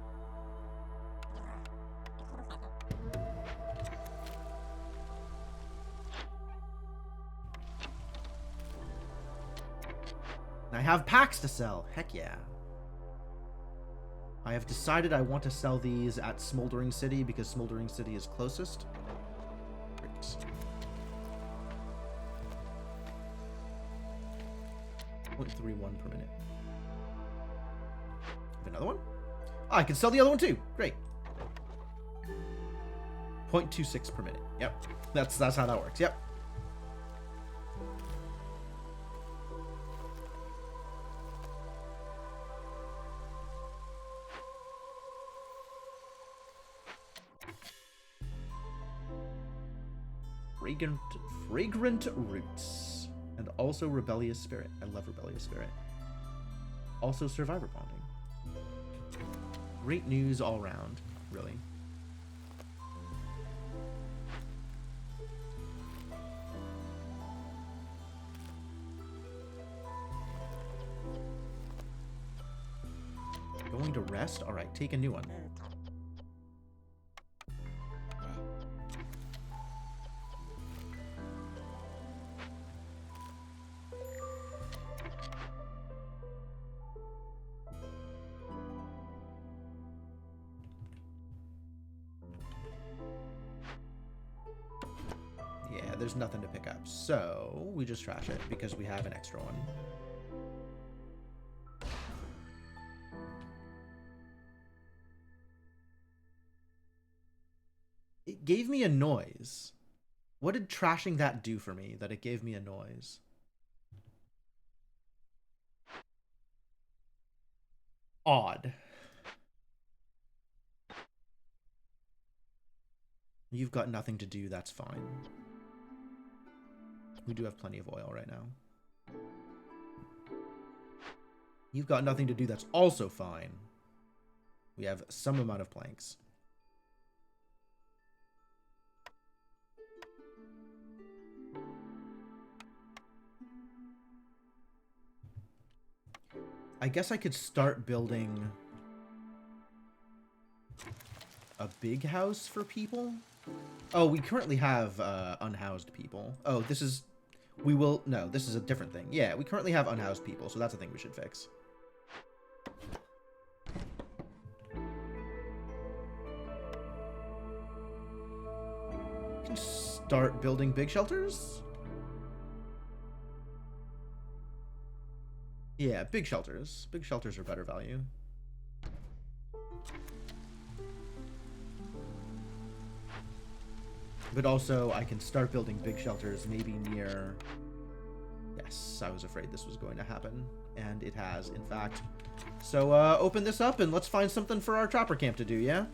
I have packs to sell. Heck yeah. I have decided I want to sell these at Smoldering City because Smoldering City is closest. Great. 0.31 per minute. Have another one? Oh, I can sell the other one too. Great. 0.26 per minute. Yep. That's how that works. Yep. Fragrant roots, and also rebellious spirit. I love rebellious spirit. Also survivor bonding. Great news all around, really. Going to rest? All right, take a new one. There's nothing to pick up, so we just trash it because we have an extra one. It gave me a noise. What did trashing that do for me that it gave me a noise? Odd. You've got nothing to do, that's fine. We do have plenty of oil right now. You've got nothing to do, that's also fine. We have some amount of planks. I guess I could start building a big house for people. Oh, we currently have unhoused people. Oh, this is... No, this is a different thing. Yeah, we currently have unhoused people, so that's a thing we should fix. We can start building big shelters. Yeah, big shelters. Big shelters are better value. But also, I can start building big shelters maybe near... Yes, I was afraid this was going to happen. And it has, in fact. So, open this up and let's find something for our trapper camp to do, yeah?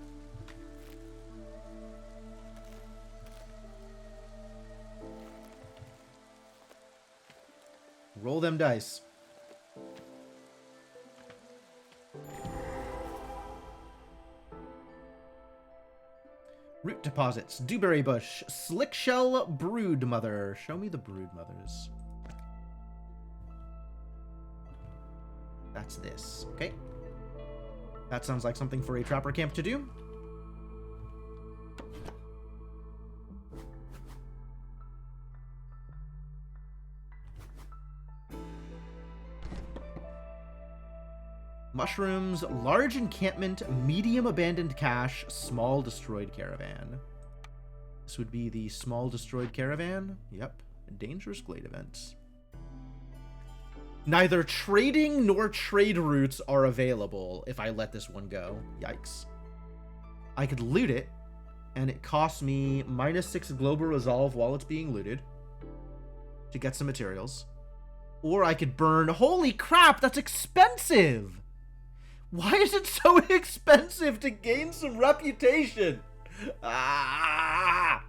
Roll them dice. Root deposits, dewberry bush, slick shell brood mother. Show me the brood mothers. That's this. Okay. That sounds like something for a trapper camp to do. Mushrooms, large encampment, medium abandoned cache, small destroyed caravan. This would be the small destroyed caravan. Yep. Dangerous glade events. Neither trading nor trade routes are available if I let this one go. Yikes. I could loot it, and it costs me -6 global resolve while it's being looted to get some materials. Or I could burn... Holy crap, that's expensive! Why is it so expensive to gain some reputation? Ah!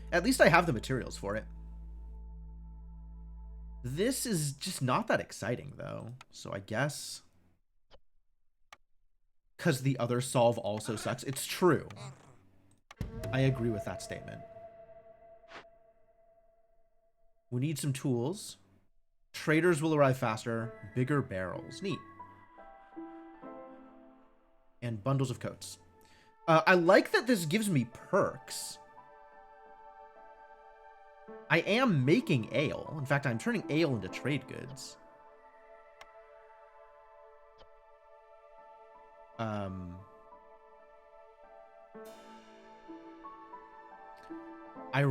At least I have the materials for it. This is just not that exciting, though. So I guess... Because the other solve also sucks. It's true. I agree with that statement. We need some tools. Traders will arrive faster. Bigger barrels. Neat. And bundles of coats. I like that this gives me perks. I am making ale. In fact, I'm turning ale into trade goods. I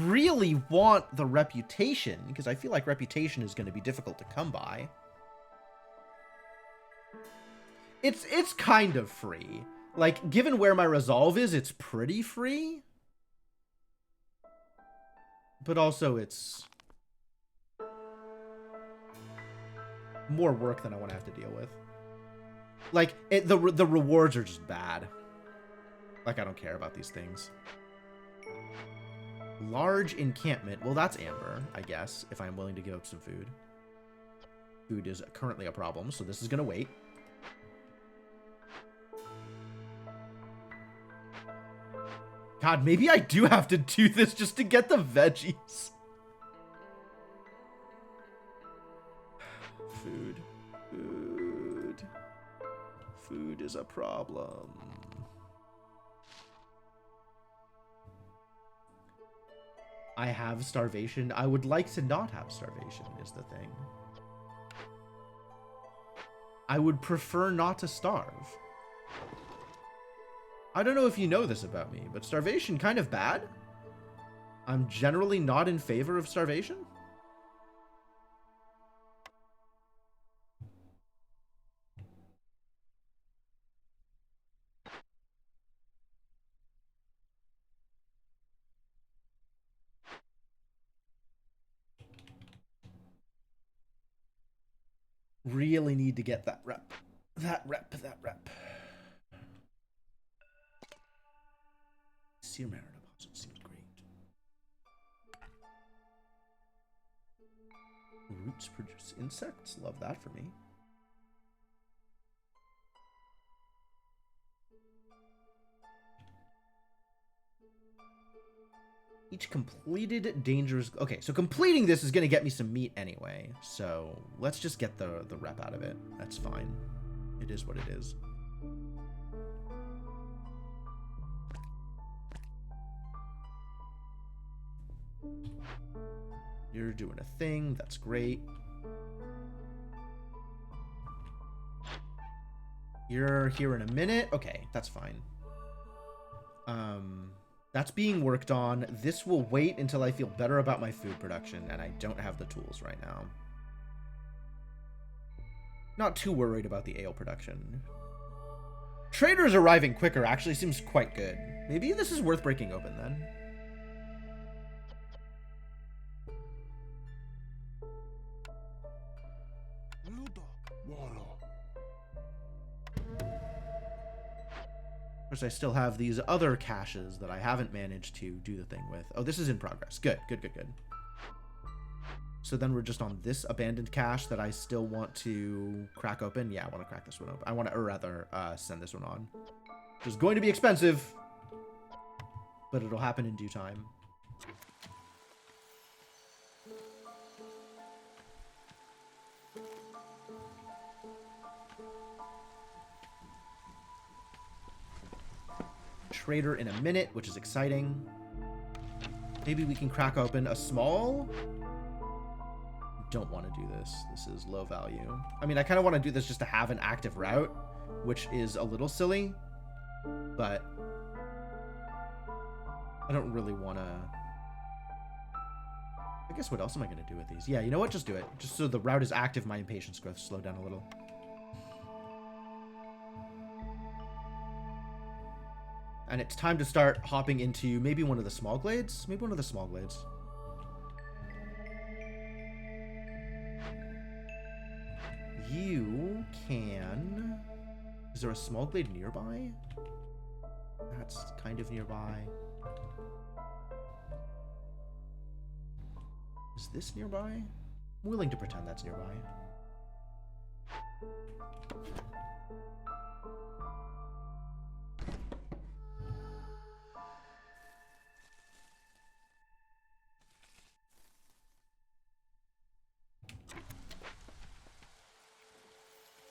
really want the reputation, because I feel like reputation is going to be difficult to come by. It's kind of free. Like, given where my resolve is, it's pretty free. But also, it's more work than I want to have to deal with. Like, the rewards are just bad. Like, I don't care about these things. Large encampment. Well, that's amber, I guess, if I'm willing to give up some food. Food is currently a problem, so this is going to wait. God, maybe I do have to do this just to get the veggies. Food. Food. Food is a problem. I have starvation. I would like to not have starvation, is the thing. I would prefer not to starve. I don't know if you know this about me, but starvation kind of bad. I'm generally not in favor of starvation. Really need to get that rep. That rep. Seer Marrow deposit seems great. Roots produce insects. Love that for me. Each completed dangerous... Okay, so completing this is going to get me some meat anyway. So let's just get the rep out of it. That's fine. It is what it is. You're doing a thing. That's great. You're here in a minute. Okay, that's fine. That's being worked on. This will wait until I feel better about my food production, and I don't have the tools right now. Not too worried about the ale production. Traders arriving quicker actually seems quite good. Maybe this is worth breaking open then. Of course, I still have these other caches that I haven't managed to do the thing with. Oh, this is in progress. Good, good, good, good. So then we're just on this abandoned cache that I still want to crack open. Yeah, I want to crack this one open. I want to, or rather, send this one on. Which is going to be expensive, but it'll happen in due time. Trader in a minute, which is exciting. Maybe we can crack open a small... Don't want to do this. This is low value. I mean, I kind of want to do this just to have an active route, which is a little silly, but I don't really want to... I guess what else am I going to do with these? Yeah, you know what? Just do it. Just so the route is active, my impatience growth slowed down a little. And it's time to start hopping into maybe one of the small glades. Maybe one of the small glades. You can... Is there a small glade nearby? That's kind of nearby. Is this nearby? I'm willing to pretend that's nearby.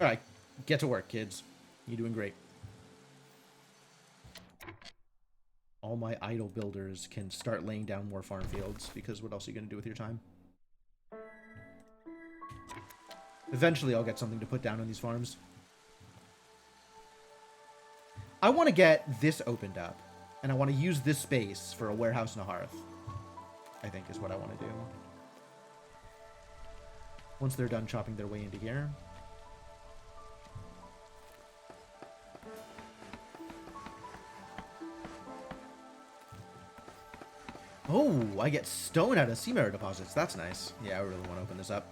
All right, get to work, kids. You're doing great. All my idle builders can start laying down more farm fields, because what else are you going to do with your time? Eventually, I'll get something to put down on these farms. I want to get this opened up, and I want to use this space for a warehouse and a hearth, I think is what I want to do. Once they're done chopping their way into here. Oh, I get stone out of sea mirror deposits. That's nice. Yeah, I really want to open this up.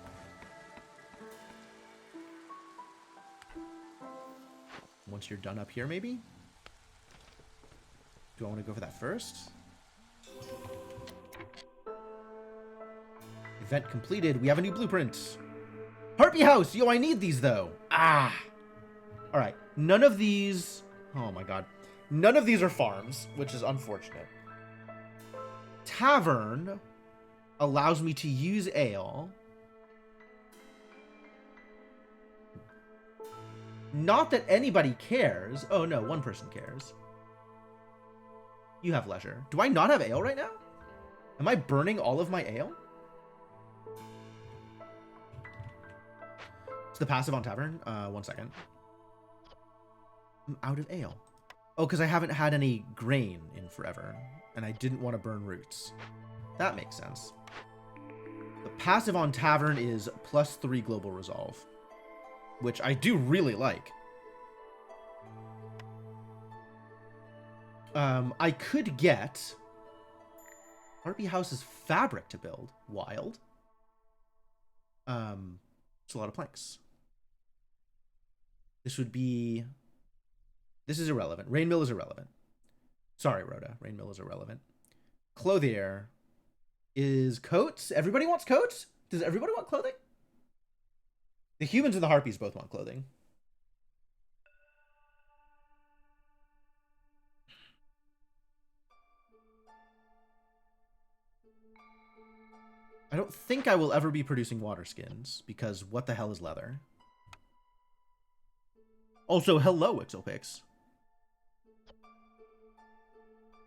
Once you're done up here, maybe? Do I want to go for that first? Event completed. We have a new blueprint. Harpy House! Yo, I need these, though. Ah! Alright. None of these... Oh, my God. None of these are farms, which is unfortunate. Tavern allows me to use ale. Not that anybody cares. Oh, no. One person cares. You have leisure. Do I not have ale right now? Am I burning all of my ale? It's the passive on Tavern. 1 second. I'm out of ale. Oh, because I haven't had any grain in forever. And I didn't want to burn roots. That makes sense. The passive on Tavern is +3 global resolve. Which I do really like. I could get Harpy House's fabric to build. Wild. It's a lot of planks. This would be... This is irrelevant. Rainmill is irrelevant. Sorry, Rhoda. Rainmill is irrelevant. Clothier is coats. Everybody wants coats? Does everybody want clothing? The humans and the harpies both want clothing. I don't think I will ever be producing water skins, because what the hell is leather? Also, hello, Ixopix.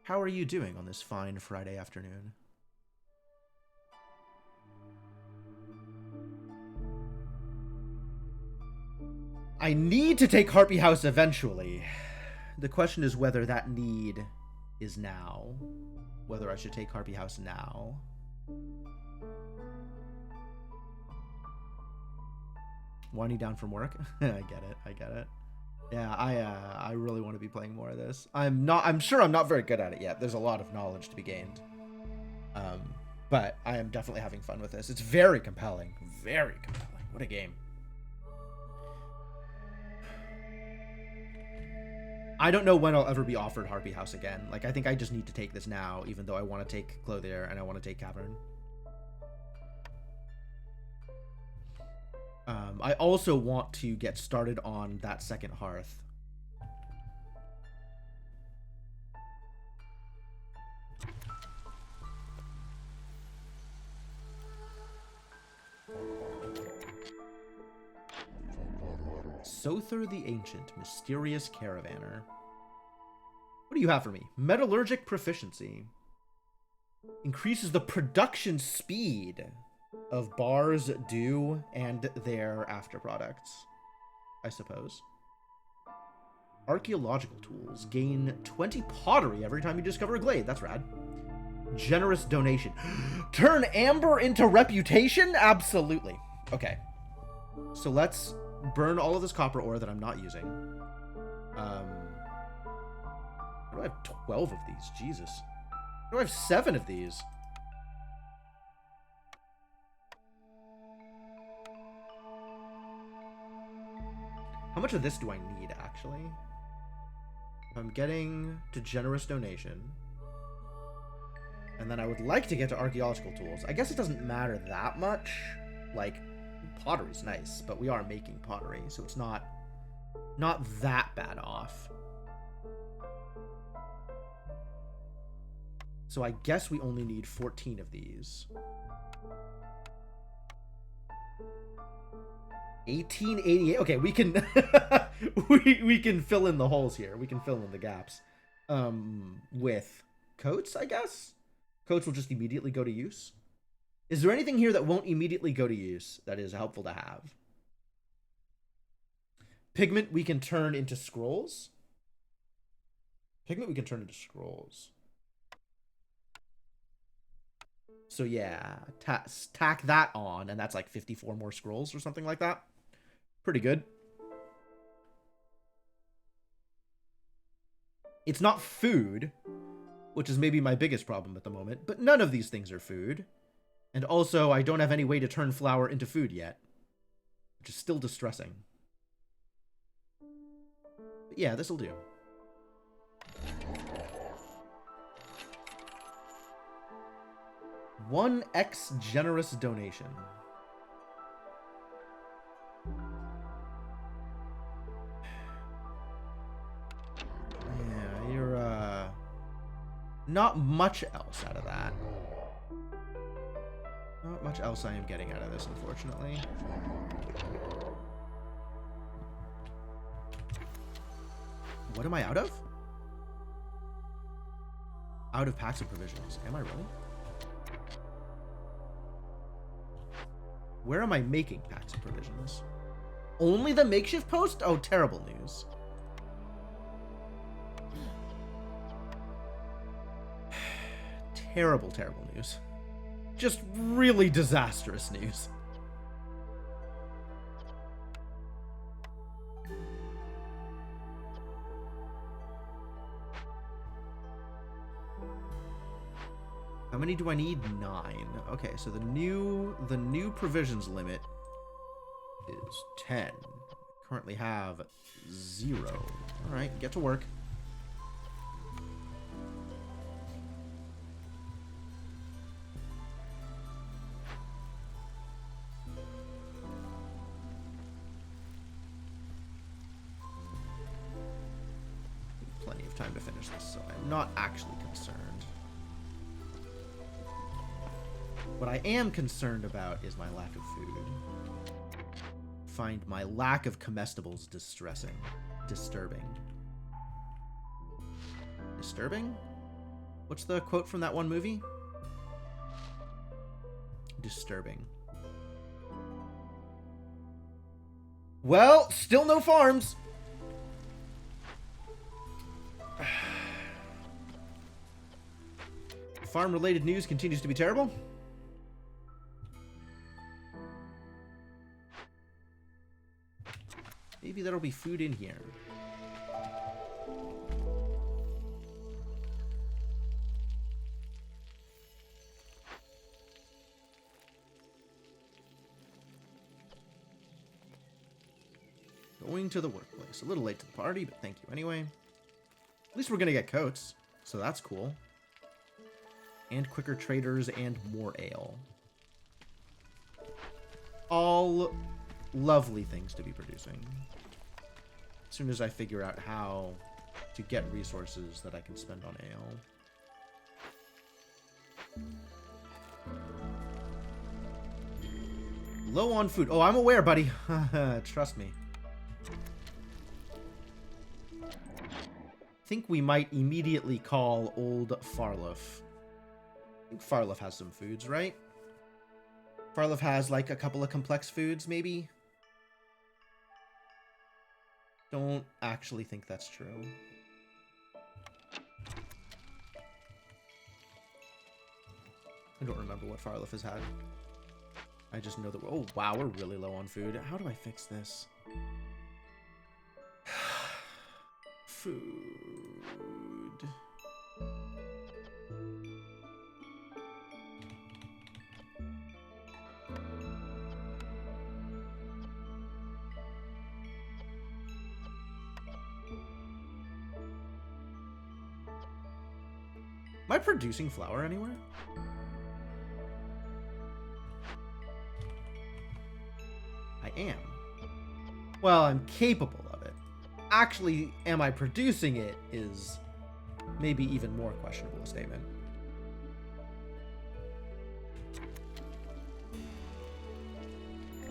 How are you doing on this fine Friday afternoon? I need to take Harpy House eventually. The question is whether that need is now. Whether I should take Harpy House now. Winding down from work? I get it. I get it. Yeah, I really want to be playing more of this. I'm sure I'm not very good at it yet. There's a lot of knowledge to be gained. But I am definitely having fun with this. It's very compelling. Very compelling. What a game. I don't know when I'll ever be offered Harpy House again. Like, I think I just need to take this now, even though I want to take Clothier and I want to take Cavern. I also want to get started on that second hearth. Sother the Ancient, Mysterious Caravaner. What do you have for me? Metallurgic Proficiency. Increases the production speed of bars, dew, and their after products, I suppose. Archaeological tools. Gain 20 pottery every time you discover a glade. That's rad. Generous donation. Turn amber into reputation? Absolutely. Okay. So let's burn all of this copper ore that I'm not using. Why do I have 12 of these? Jesus. Why do I have 7 of these? How much of this do I need, actually? I'm getting to generous donation. And then I would like to get to archaeological tools. I guess it doesn't matter that much. Like, pottery's nice, but we are making pottery, so it's not that bad off. So I guess we only need 14 of these. 1888. Okay, we can we can fill in the holes here. We can fill in the gaps. With coats, I guess. Coats will just immediately go to use. Is there anything here that won't immediately go to use that is helpful to have? Pigment we can turn into scrolls. Pigment we can turn into scrolls. So yeah, tack that on, and that's like 54 more scrolls or something like that. Pretty good. It's not food, which is maybe my biggest problem at the moment, but none of these things are food. And also, I don't have any way to turn flour into food yet, which is still distressing. But yeah, this'll do. One X generous donation. Yeah, you're, not much else out of that. Not much else I am getting out of this, unfortunately. What am I out of? Out of packs of provisions. Am I really? Where am I making packs of provisions? Only the makeshift post? Oh, terrible news. Terrible, terrible news. Just really disastrous news. How many do I need? 9. Okay, so the new provisions limit is 10. Currently have 0. All right, get to work. Time to finish this, so I'm not actually concerned. What I am concerned about is my lack of food. Find my lack of comestibles distressing. Disturbing. Disturbing? What's the quote from that one movie? Disturbing. Well, still no farms. Farm-related news continues to be terrible. Maybe there'll be food in here. Going to the workplace. A little late to the party, but thank you anyway. At least we're gonna get coats, so that's cool. And quicker traders and more ale. All lovely things to be producing. As soon as I figure out how to get resources that I can spend on ale. Low on food. Oh, I'm aware, buddy. Trust me. Think we might immediately call old Farlough. I think Farlough has some foods, right? Farlough has like a couple of complex foods, maybe? Don't actually think that's true. I don't remember what Farlough has had. I just know that oh wow, we're really low on food. How do I fix this? Food. Am I producing flour anywhere? I am. Well, I'm capable of it. Actually, am I producing it is maybe even more questionable a statement.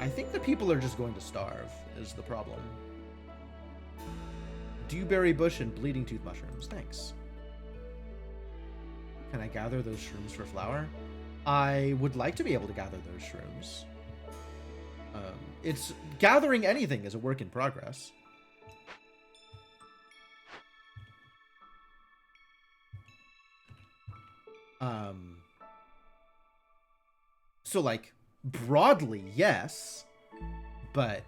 I think the people are just going to starve, is the problem. Dewberry bush and bleeding tooth mushrooms. Thanks. Can I gather those shrooms for flour? I would like to be able to gather those shrooms. It's gathering anything is a work in progress. So like broadly, yes, but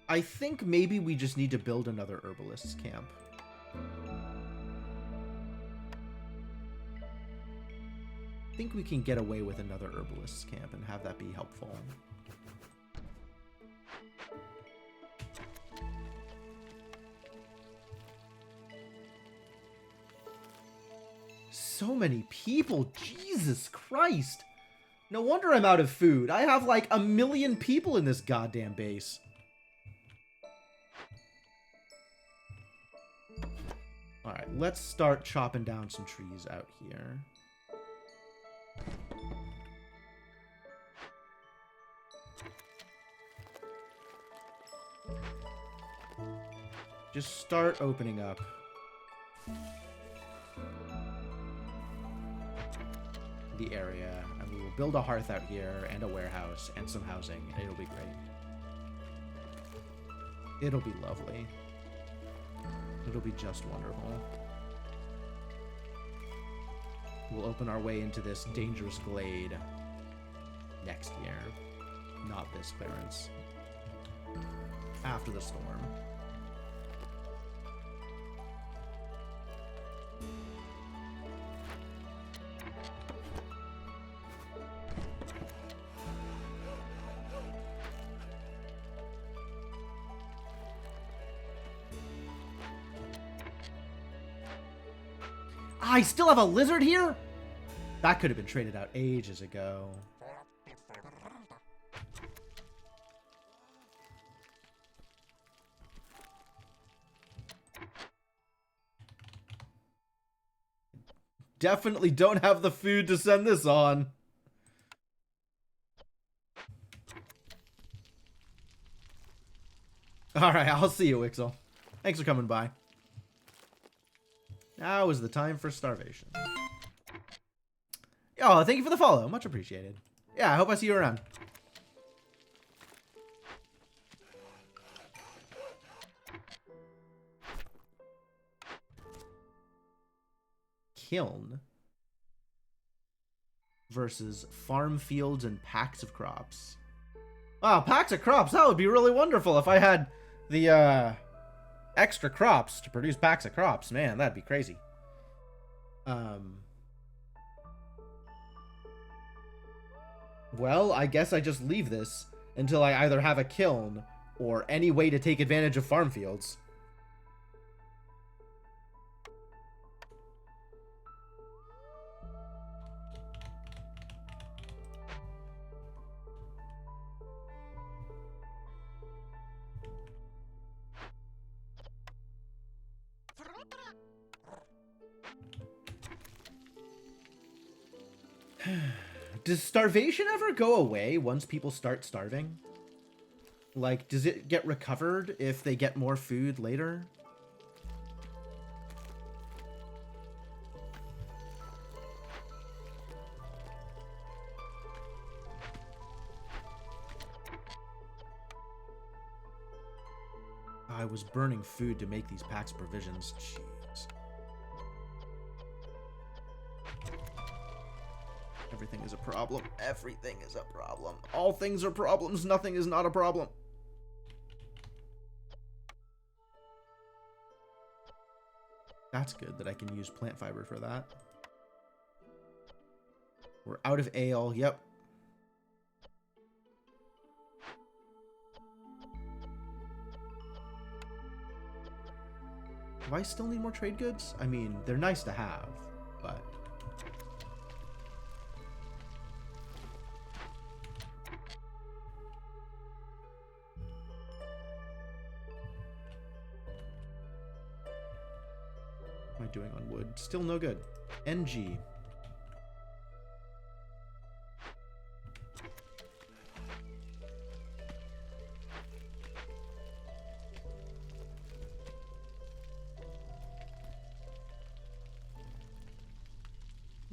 I think maybe we just need to build another herbalist's camp. I think we can get away with another herbalist's camp and have that be helpful. So many people, Jesus Christ. No wonder I'm out of food. I have like 1 million people in this goddamn base. Alright, let's start chopping down some trees out here. Just start opening up. The area, and we will build a hearth out here and a warehouse and some housing, and it'll be great. It'll be lovely. It'll be just wonderful. We'll open our way into this dangerous glade next year. Not this clearance. After the storm. I still have a lizard here? That could have been traded out ages ago. Definitely don't have the food to send this on. Alright, I'll see you, Wixel. Thanks for coming by. Now is the time for starvation. Oh, thank you for the follow. Much appreciated. Yeah, I hope I see you around. Kiln versus farm fields and packs of crops. Wow, packs of crops. That would be really wonderful if I had the extra crops to produce packs of crops. Man, that'd be crazy. Well, I guess I just leave this until I either have a kiln or any way to take advantage of farm fields. Does starvation ever go away once people start starving? Like, does it get recovered if they get more food later? I was burning food to make these packs of provisions. Jeez. Everything is a problem. Everything is a problem. All things are problems. Nothing is not a problem. That's good that I can use plant fiber for that. We're out of ale. Yep. Do I still need more trade goods? I mean, they're nice to have, but... What am I doing on wood? Still no good. NG.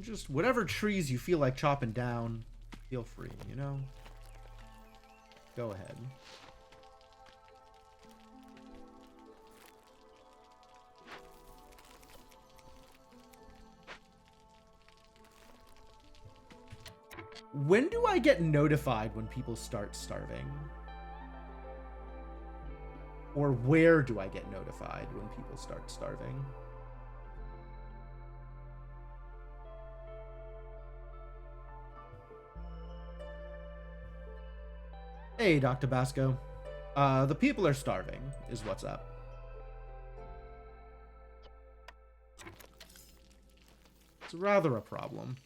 Just whatever trees you feel like chopping down, feel free, you know? Go ahead. When do I get notified when people start starving? Or where do I get notified when people start starving? Hey, Dr. Basco. The people are starving, is what's up. It's rather a problem.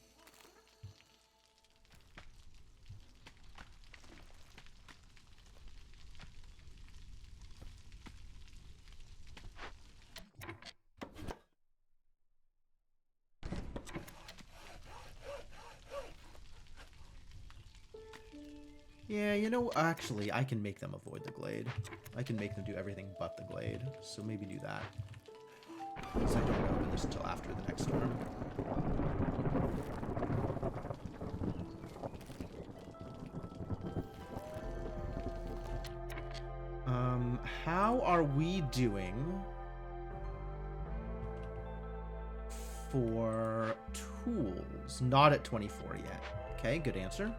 Yeah, you know, actually, I can make them avoid the glade. I can make them do everything but the glade, so maybe do that. Because I don't want to open this until after the next storm. How are we doing for tools? Not at 24 yet. Okay, good answer.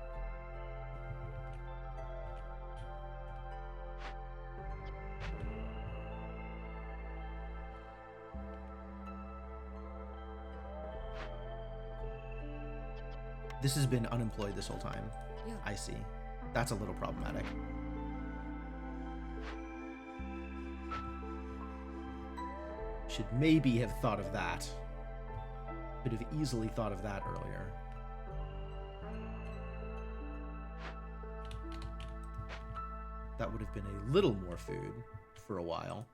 This has been unemployed this whole time. Yeah. I see. That's a little problematic. Should maybe have thought of that. Could have easily thought of that earlier. That would have been a little more food for a while.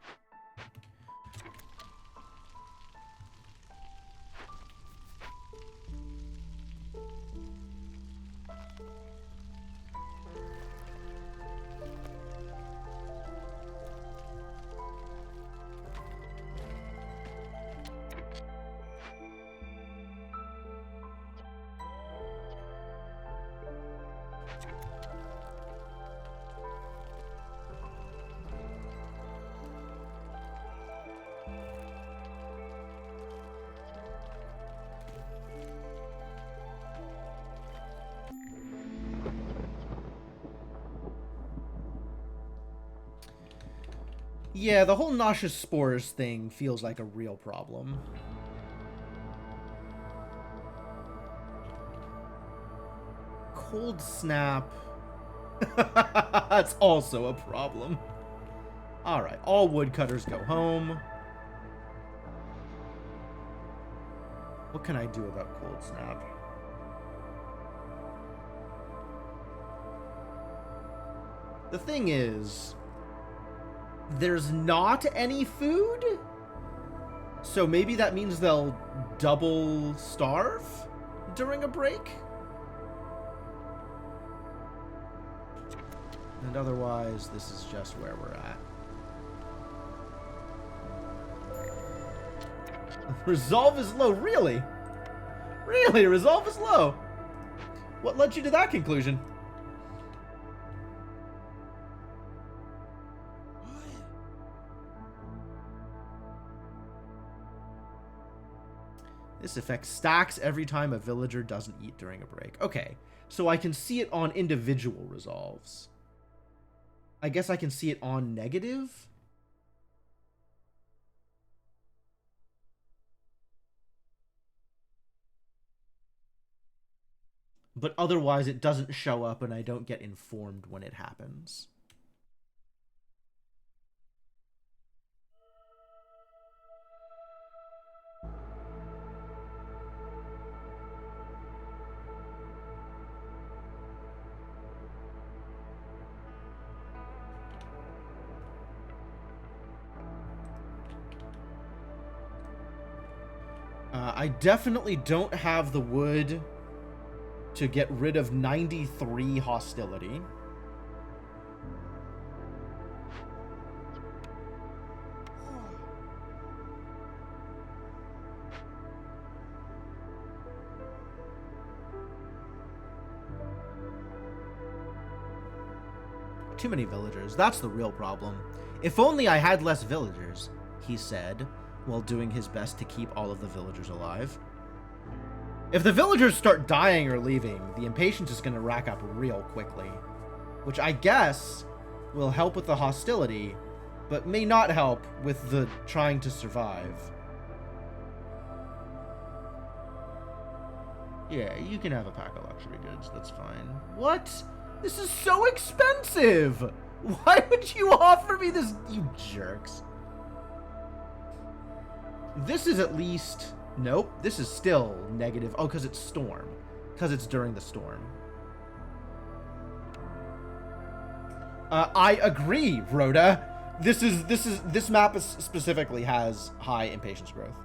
Yeah, the whole nauseous spores thing feels like a real problem. Cold snap. That's also a problem. Alright, all woodcutters go home. What can I do about cold snap? The thing is, there's not any food? So maybe that means they'll double starve during a break? And otherwise, this is just where we're at. Resolve is low, really? Really? Resolve is low? What led you to that conclusion? This effect stacks every time a villager doesn't eat during a break. Okay, so I can see it on individual resolves. I guess I can see it on negative? But otherwise it doesn't show up and I don't get informed when it happens. I definitely don't have the wood to get rid of 93 hostility. Too many villagers. That's the real problem. If only I had less villagers, he said, while doing his best to keep all of the villagers alive. If the villagers start dying or leaving, the impatience is going to rack up real quickly. Which I guess will help with the hostility, but may not help with the trying to survive. Yeah, you can have a pack of luxury goods, that's fine. What? This is so expensive! Why would you offer me this, you jerks? This is at least... Nope, this is still negative. Oh, because it's storm. Because it's during the storm. I agree, Rhoda. This map specifically has high impatience growth.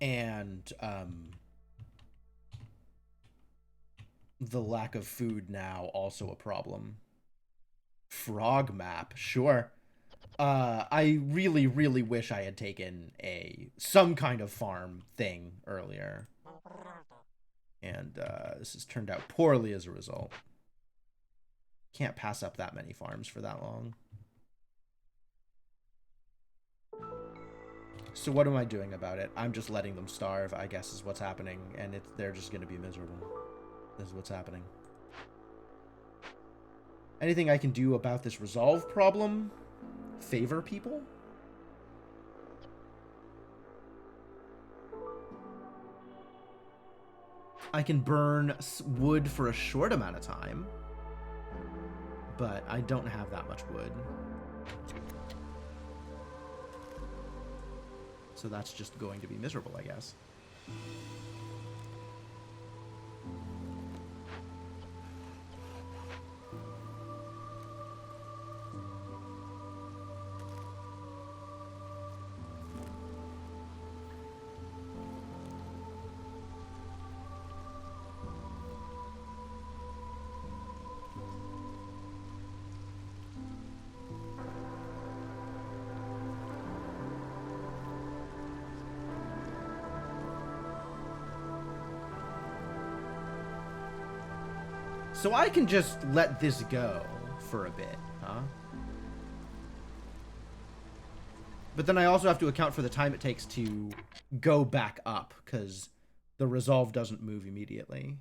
And, the lack of food now also a problem. Frog map, sure. I really, really wish I had taken some kind of farm thing earlier. And this has turned out poorly as a result. Can't pass up that many farms for that long. So what am I doing about it? I'm just letting them starve, I guess is what's happening. And they're just going to be miserable. This is what's happening. Anything I can do about this resolve problem? Favor people? I can burn wood for a short amount of time. But I don't have that much wood. So that's just going to be miserable, I guess. So I can just let this go for a bit, huh? But then I also have to account for the time it takes to go back up, because the resolve doesn't move immediately.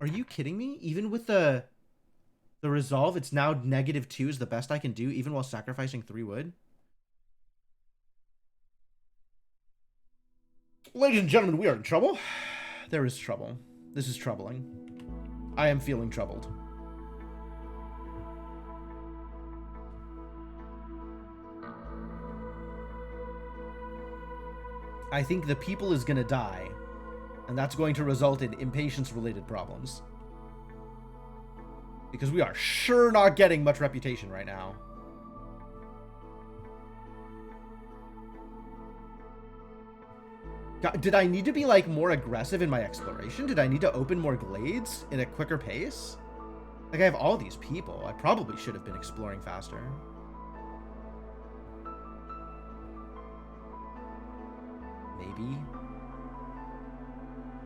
Are you kidding me? Even with the resolve, it's now -2 is the best I can do, even while sacrificing 3 wood. Ladies and gentlemen, we are in trouble. There is trouble. This is troubling. I am feeling troubled. I think the people is gonna die, and that's going to result in impatience-related problems. Because we are sure not getting much reputation right now. God, did I need to be, like, more aggressive in my exploration? Did I need to open more glades in a quicker pace? Like, I have all these people. I probably should have been exploring faster. Maybe.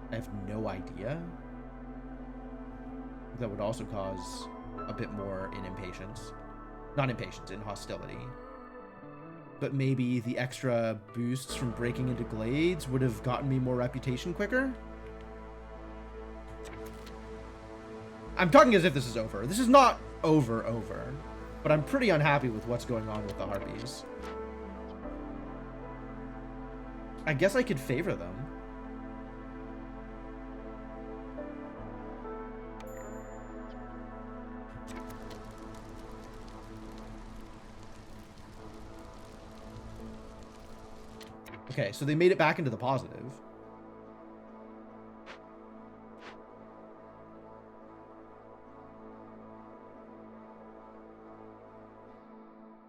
I have no idea. That would also cause a bit more in impatience. Not impatience, in hostility. But maybe the extra boosts from breaking into glades would have gotten me more reputation quicker? I'm talking as if this is over. This is not over. But I'm pretty unhappy with what's going on with the harpies. I guess I could favor them. Okay, so they made it back into the positive.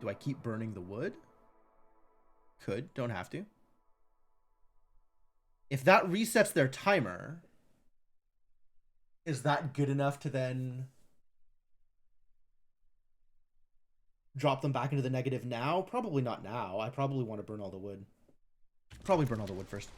Do I keep burning the wood? Could, don't have to. If that resets their timer, is that good enough to then drop them back into the negative now? Probably not now. I probably want to burn all the wood. Probably burn all the wood first.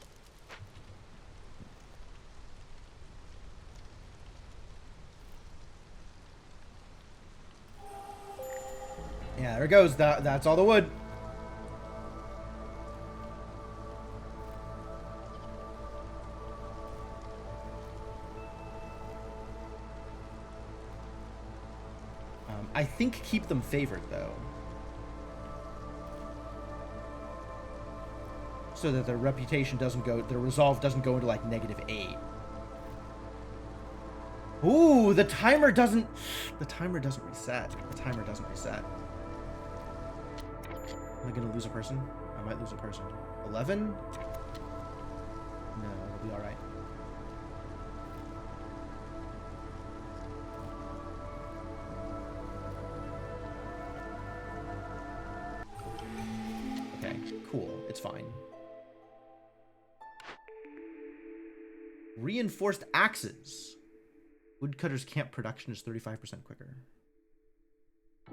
Yeah, there it goes. That's all the wood. I think keep them favored, though. So that their reputation doesn't go, their resolve doesn't go into, like, -8. Ooh, the timer doesn't reset. The timer doesn't reset. Am I gonna lose a person? I might lose a person. 11? No, it'll be alright. Okay, cool. It's fine. Reinforced axes. Woodcutter's camp production is 35% quicker.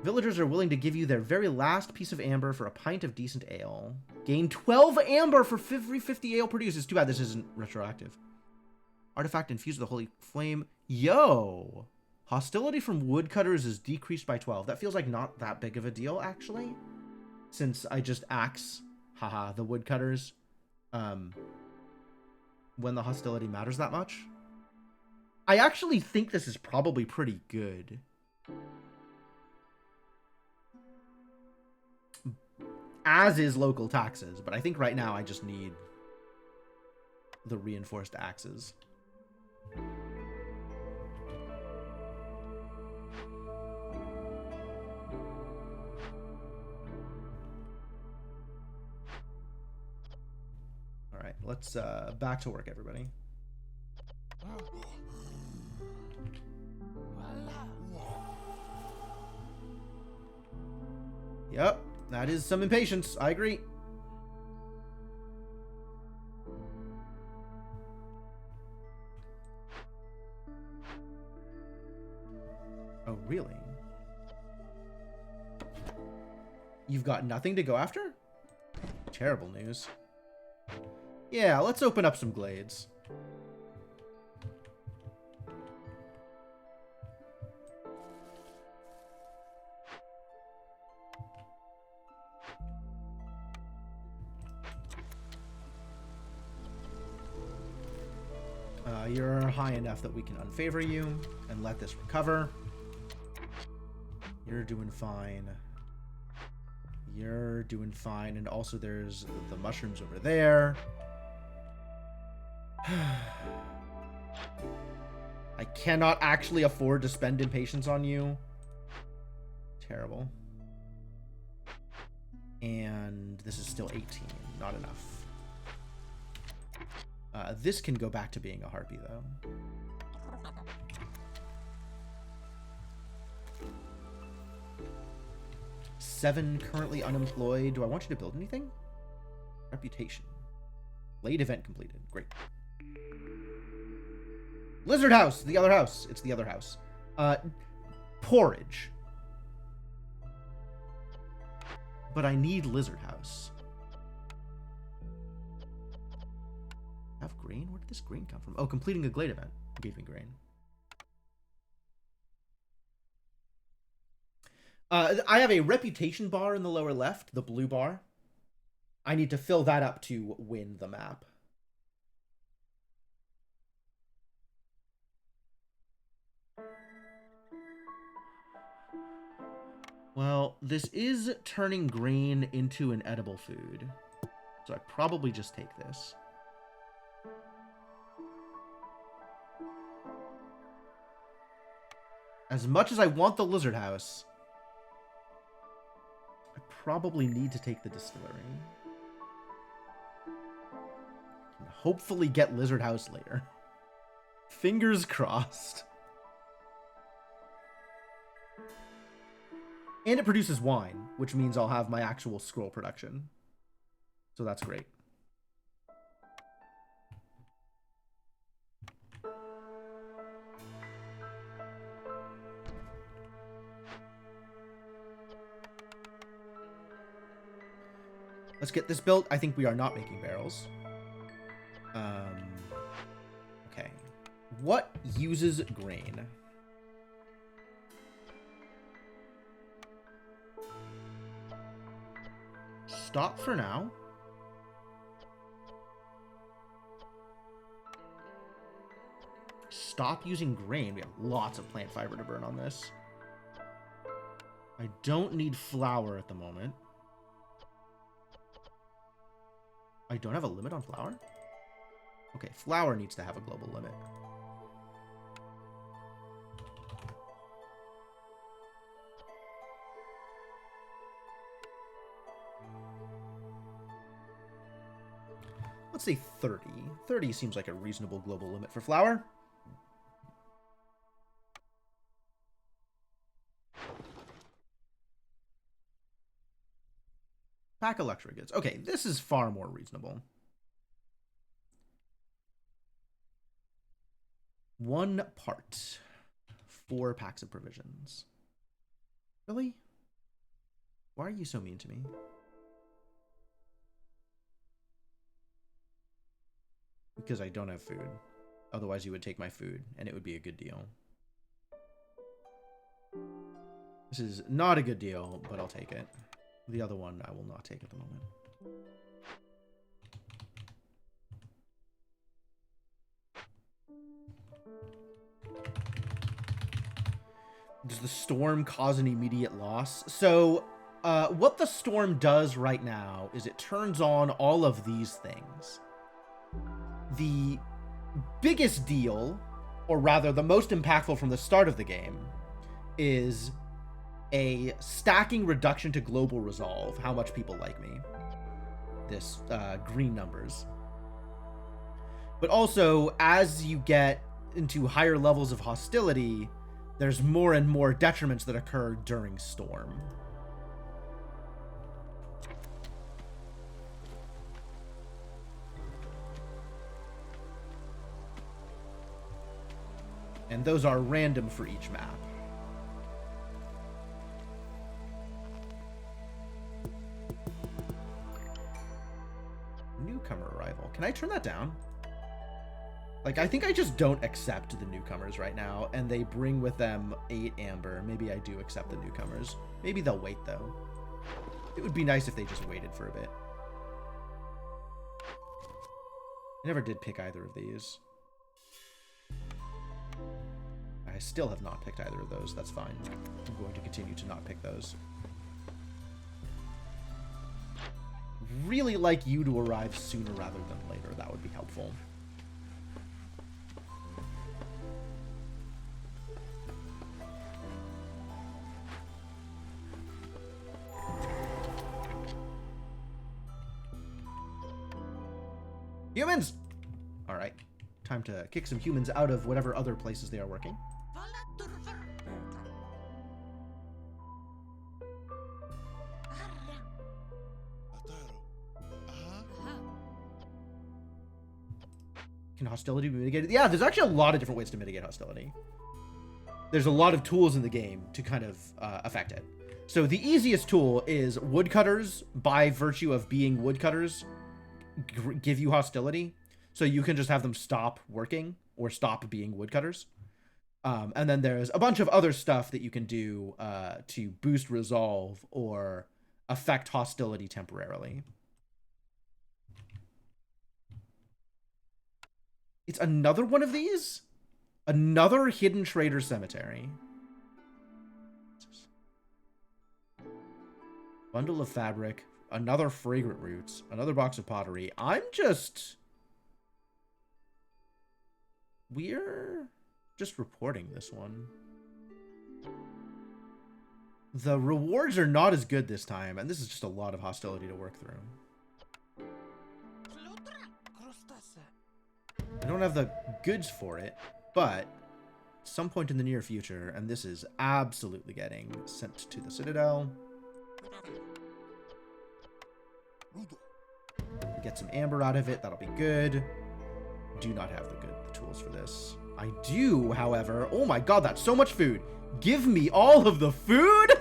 Villagers are willing to give you their very last piece of amber for a pint of decent ale. Gain 12 amber for every 50 ale produced. It's too bad this isn't retroactive. Artifact infused with the holy flame. Yo! Hostility from woodcutters is decreased by 12. That feels like not that big of a deal, actually. Since I just axe, haha, the woodcutters. When the hostility matters that much. I actually think this is probably pretty good. As is local taxes, but I think right now I just need the reinforced axes. All right, let's back to work, everybody. Yep, that is some impatience. I agree. Oh, really? You've got nothing to go after? Terrible news. Yeah, let's open up some glades. You're high enough that we can unfavor you and let this recover. You're doing fine. You're doing fine. And also there's the mushrooms over there. I cannot actually afford to spend impatience on you. Terrible. And this is still 18. Not enough. This can go back to being a harpy, though. Seven currently unemployed. Do I want you to build anything? Reputation. Late event completed. Great. Lizard house. The other house. It's the other house. Porridge. But I need lizard house. Have grain? Where did this grain come from? Oh, completing a glade event gave me grain. I have a reputation bar in the lower left, the blue bar. I need to fill that up to win the map. Well, this is turning grain into an edible food. So I probably just take this. As much as I want the lizard house, I probably need to take the distillery. And hopefully get lizard house later. Fingers crossed. And it produces wine, which means I'll have my actual scroll production. So that's great. Let's get this built. I think we are not making barrels. Okay. What uses grain? Stop for now. Stop using grain. We have lots of plant fiber to burn on this. I don't need flour at the moment. I don't have a limit on flour? Okay, flour needs to have a global limit. Let's say 30. 30 seems like a reasonable global limit for flour. Pack of luxury goods. Okay, this is far more reasonable. 1 part. 4 packs of provisions. Really? Why are you so mean to me? Because I don't have food. Otherwise you would take my food, and it would be a good deal. This is not a good deal, but I'll take it. The other one I will not take at the moment. Does the storm cause an immediate loss? So, what the storm does right now is it turns on all of these things. The biggest deal, or rather the most impactful from the start of the game, is a stacking reduction to global resolve, how much people like me. This green numbers. But also, as you get into higher levels of hostility, there's more and more detriments that occur during storm. And those are random for each map. Newcomer arrival. Can I turn that down? Like, I think I just don't accept the newcomers right now, and they bring with them 8 amber. Maybe I do accept the newcomers. Maybe they'll wait, though. It would be nice if they just waited for a bit. I never did pick either of these. I still have not picked either of those. That's fine. I'm going to continue to not pick those. Really like you to arrive sooner rather than later. That would be helpful. Humans! Alright. Time to kick some humans out of whatever other places they are working. Can hostility be mitigated? Yeah, there's actually a lot of different ways to mitigate hostility. There's a lot of tools in the game to kind of affect it. So the easiest tool is woodcutters, by virtue of being woodcutters, give you hostility. So you can just have them stop working or stop being woodcutters. And then there's a bunch of other stuff that you can do to boost resolve or affect hostility temporarily. It's another one of these? Another hidden trader cemetery. Bundle of fabric. Another fragrant roots. Another box of pottery. I'm just... We're just reporting this one. The rewards are not as good this time, and this is just a lot of hostility to work through. I don't have the goods for it, but at some point in the near future, and this is absolutely getting sent to the Citadel. Get some amber out of it, that'll be good. Do not have the tools for this. I do, however. Oh my god, that's so much food. Give me all of the food?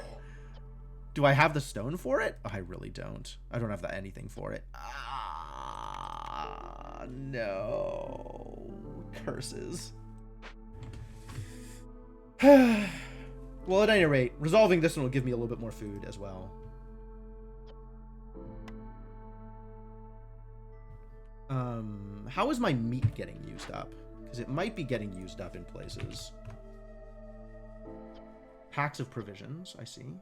Do I have the stone for it? Oh, I really don't. I don't have anything for it. No. Curses. Well, at any rate, resolving this one will give me a little bit more food as well. How is my meat getting used up? Because it might be getting used up in places. Packs of provisions, I see.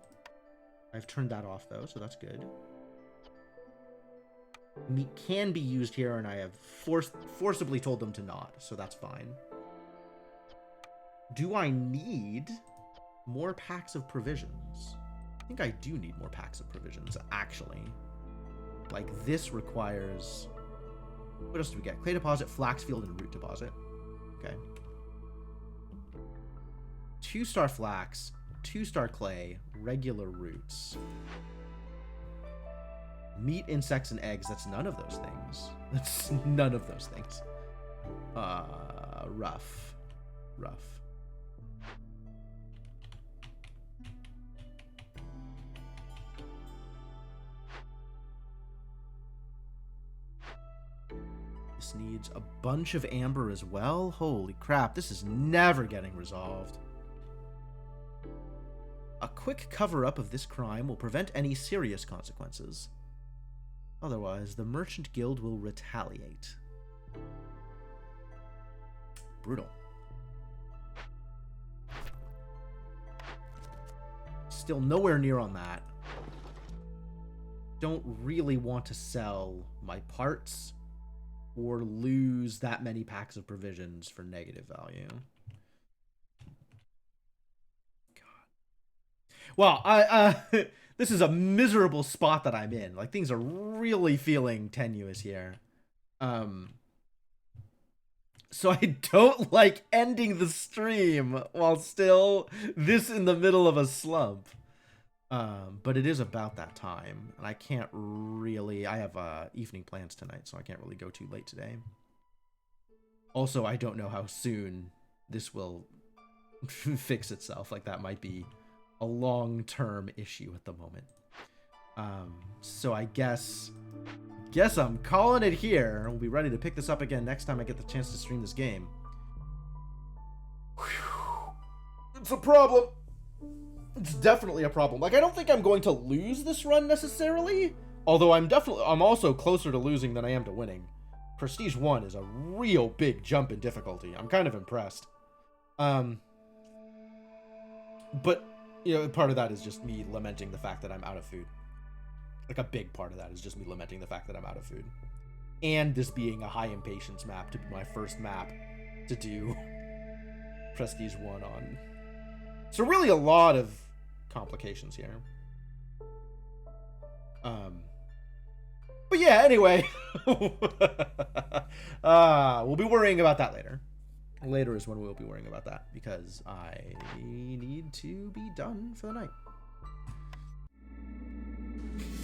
I've turned that off, though, so that's good. Meat can be used here, and I have forcibly told them to not, so that's fine. Do I need more packs of provisions? I think I do need more packs of provisions, actually. Like, this requires... What else do we get? Clay deposit, flax field, and root deposit. Okay. 2-star flax, 2-star clay, regular roots. Meat, insects, and eggs. That's none of those things. That's none of those things. Rough. This needs a bunch of amber as well. Holy crap, this is never getting resolved. A quick cover-up of this crime will prevent any serious consequences. Otherwise, the Merchant Guild will retaliate. Brutal. Still nowhere near on that. Don't really want to sell my parts or lose that many packs of provisions for negative value. God. Well, this is a miserable spot that I'm in. Like, things are really feeling tenuous here. So I don't like ending the stream while still this in the middle of a slump. But it is about that time, and I can't really... I have evening plans tonight, so I can't really go too late today. Also, I don't know how soon this will fix itself. Like, that might be a long-term issue at the moment. So I guess I'm calling it here. We'll be ready to pick this up again next time I get the chance to stream this game. Whew. It's a problem. It's definitely a problem. Like, I don't think I'm going to lose this run necessarily, although I'm also closer to losing than I am to winning. Prestige 1 is a real big jump in difficulty. I'm kind of impressed. But, you know, part of that is just me lamenting the fact that I'm out of food. Like, a big part of that is just me lamenting the fact that I'm out of food. And this being a high impatience map to be my first map to do Prestige 1 on. So really a lot of complications here. But yeah, anyway. We'll be worrying about that later. Later is when we'll be worrying about that, because I need to be done for the night.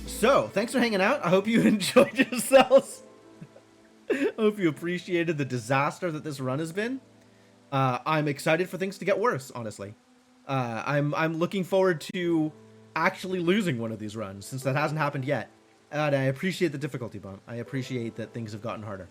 So, thanks for hanging out. I hope you enjoyed yourselves. I hope you appreciated the disaster that this run has been. I'm excited for things to get worse, honestly. I'm looking forward to actually losing one of these runs, since that hasn't happened yet. And I appreciate the difficulty bump. I appreciate that things have gotten harder.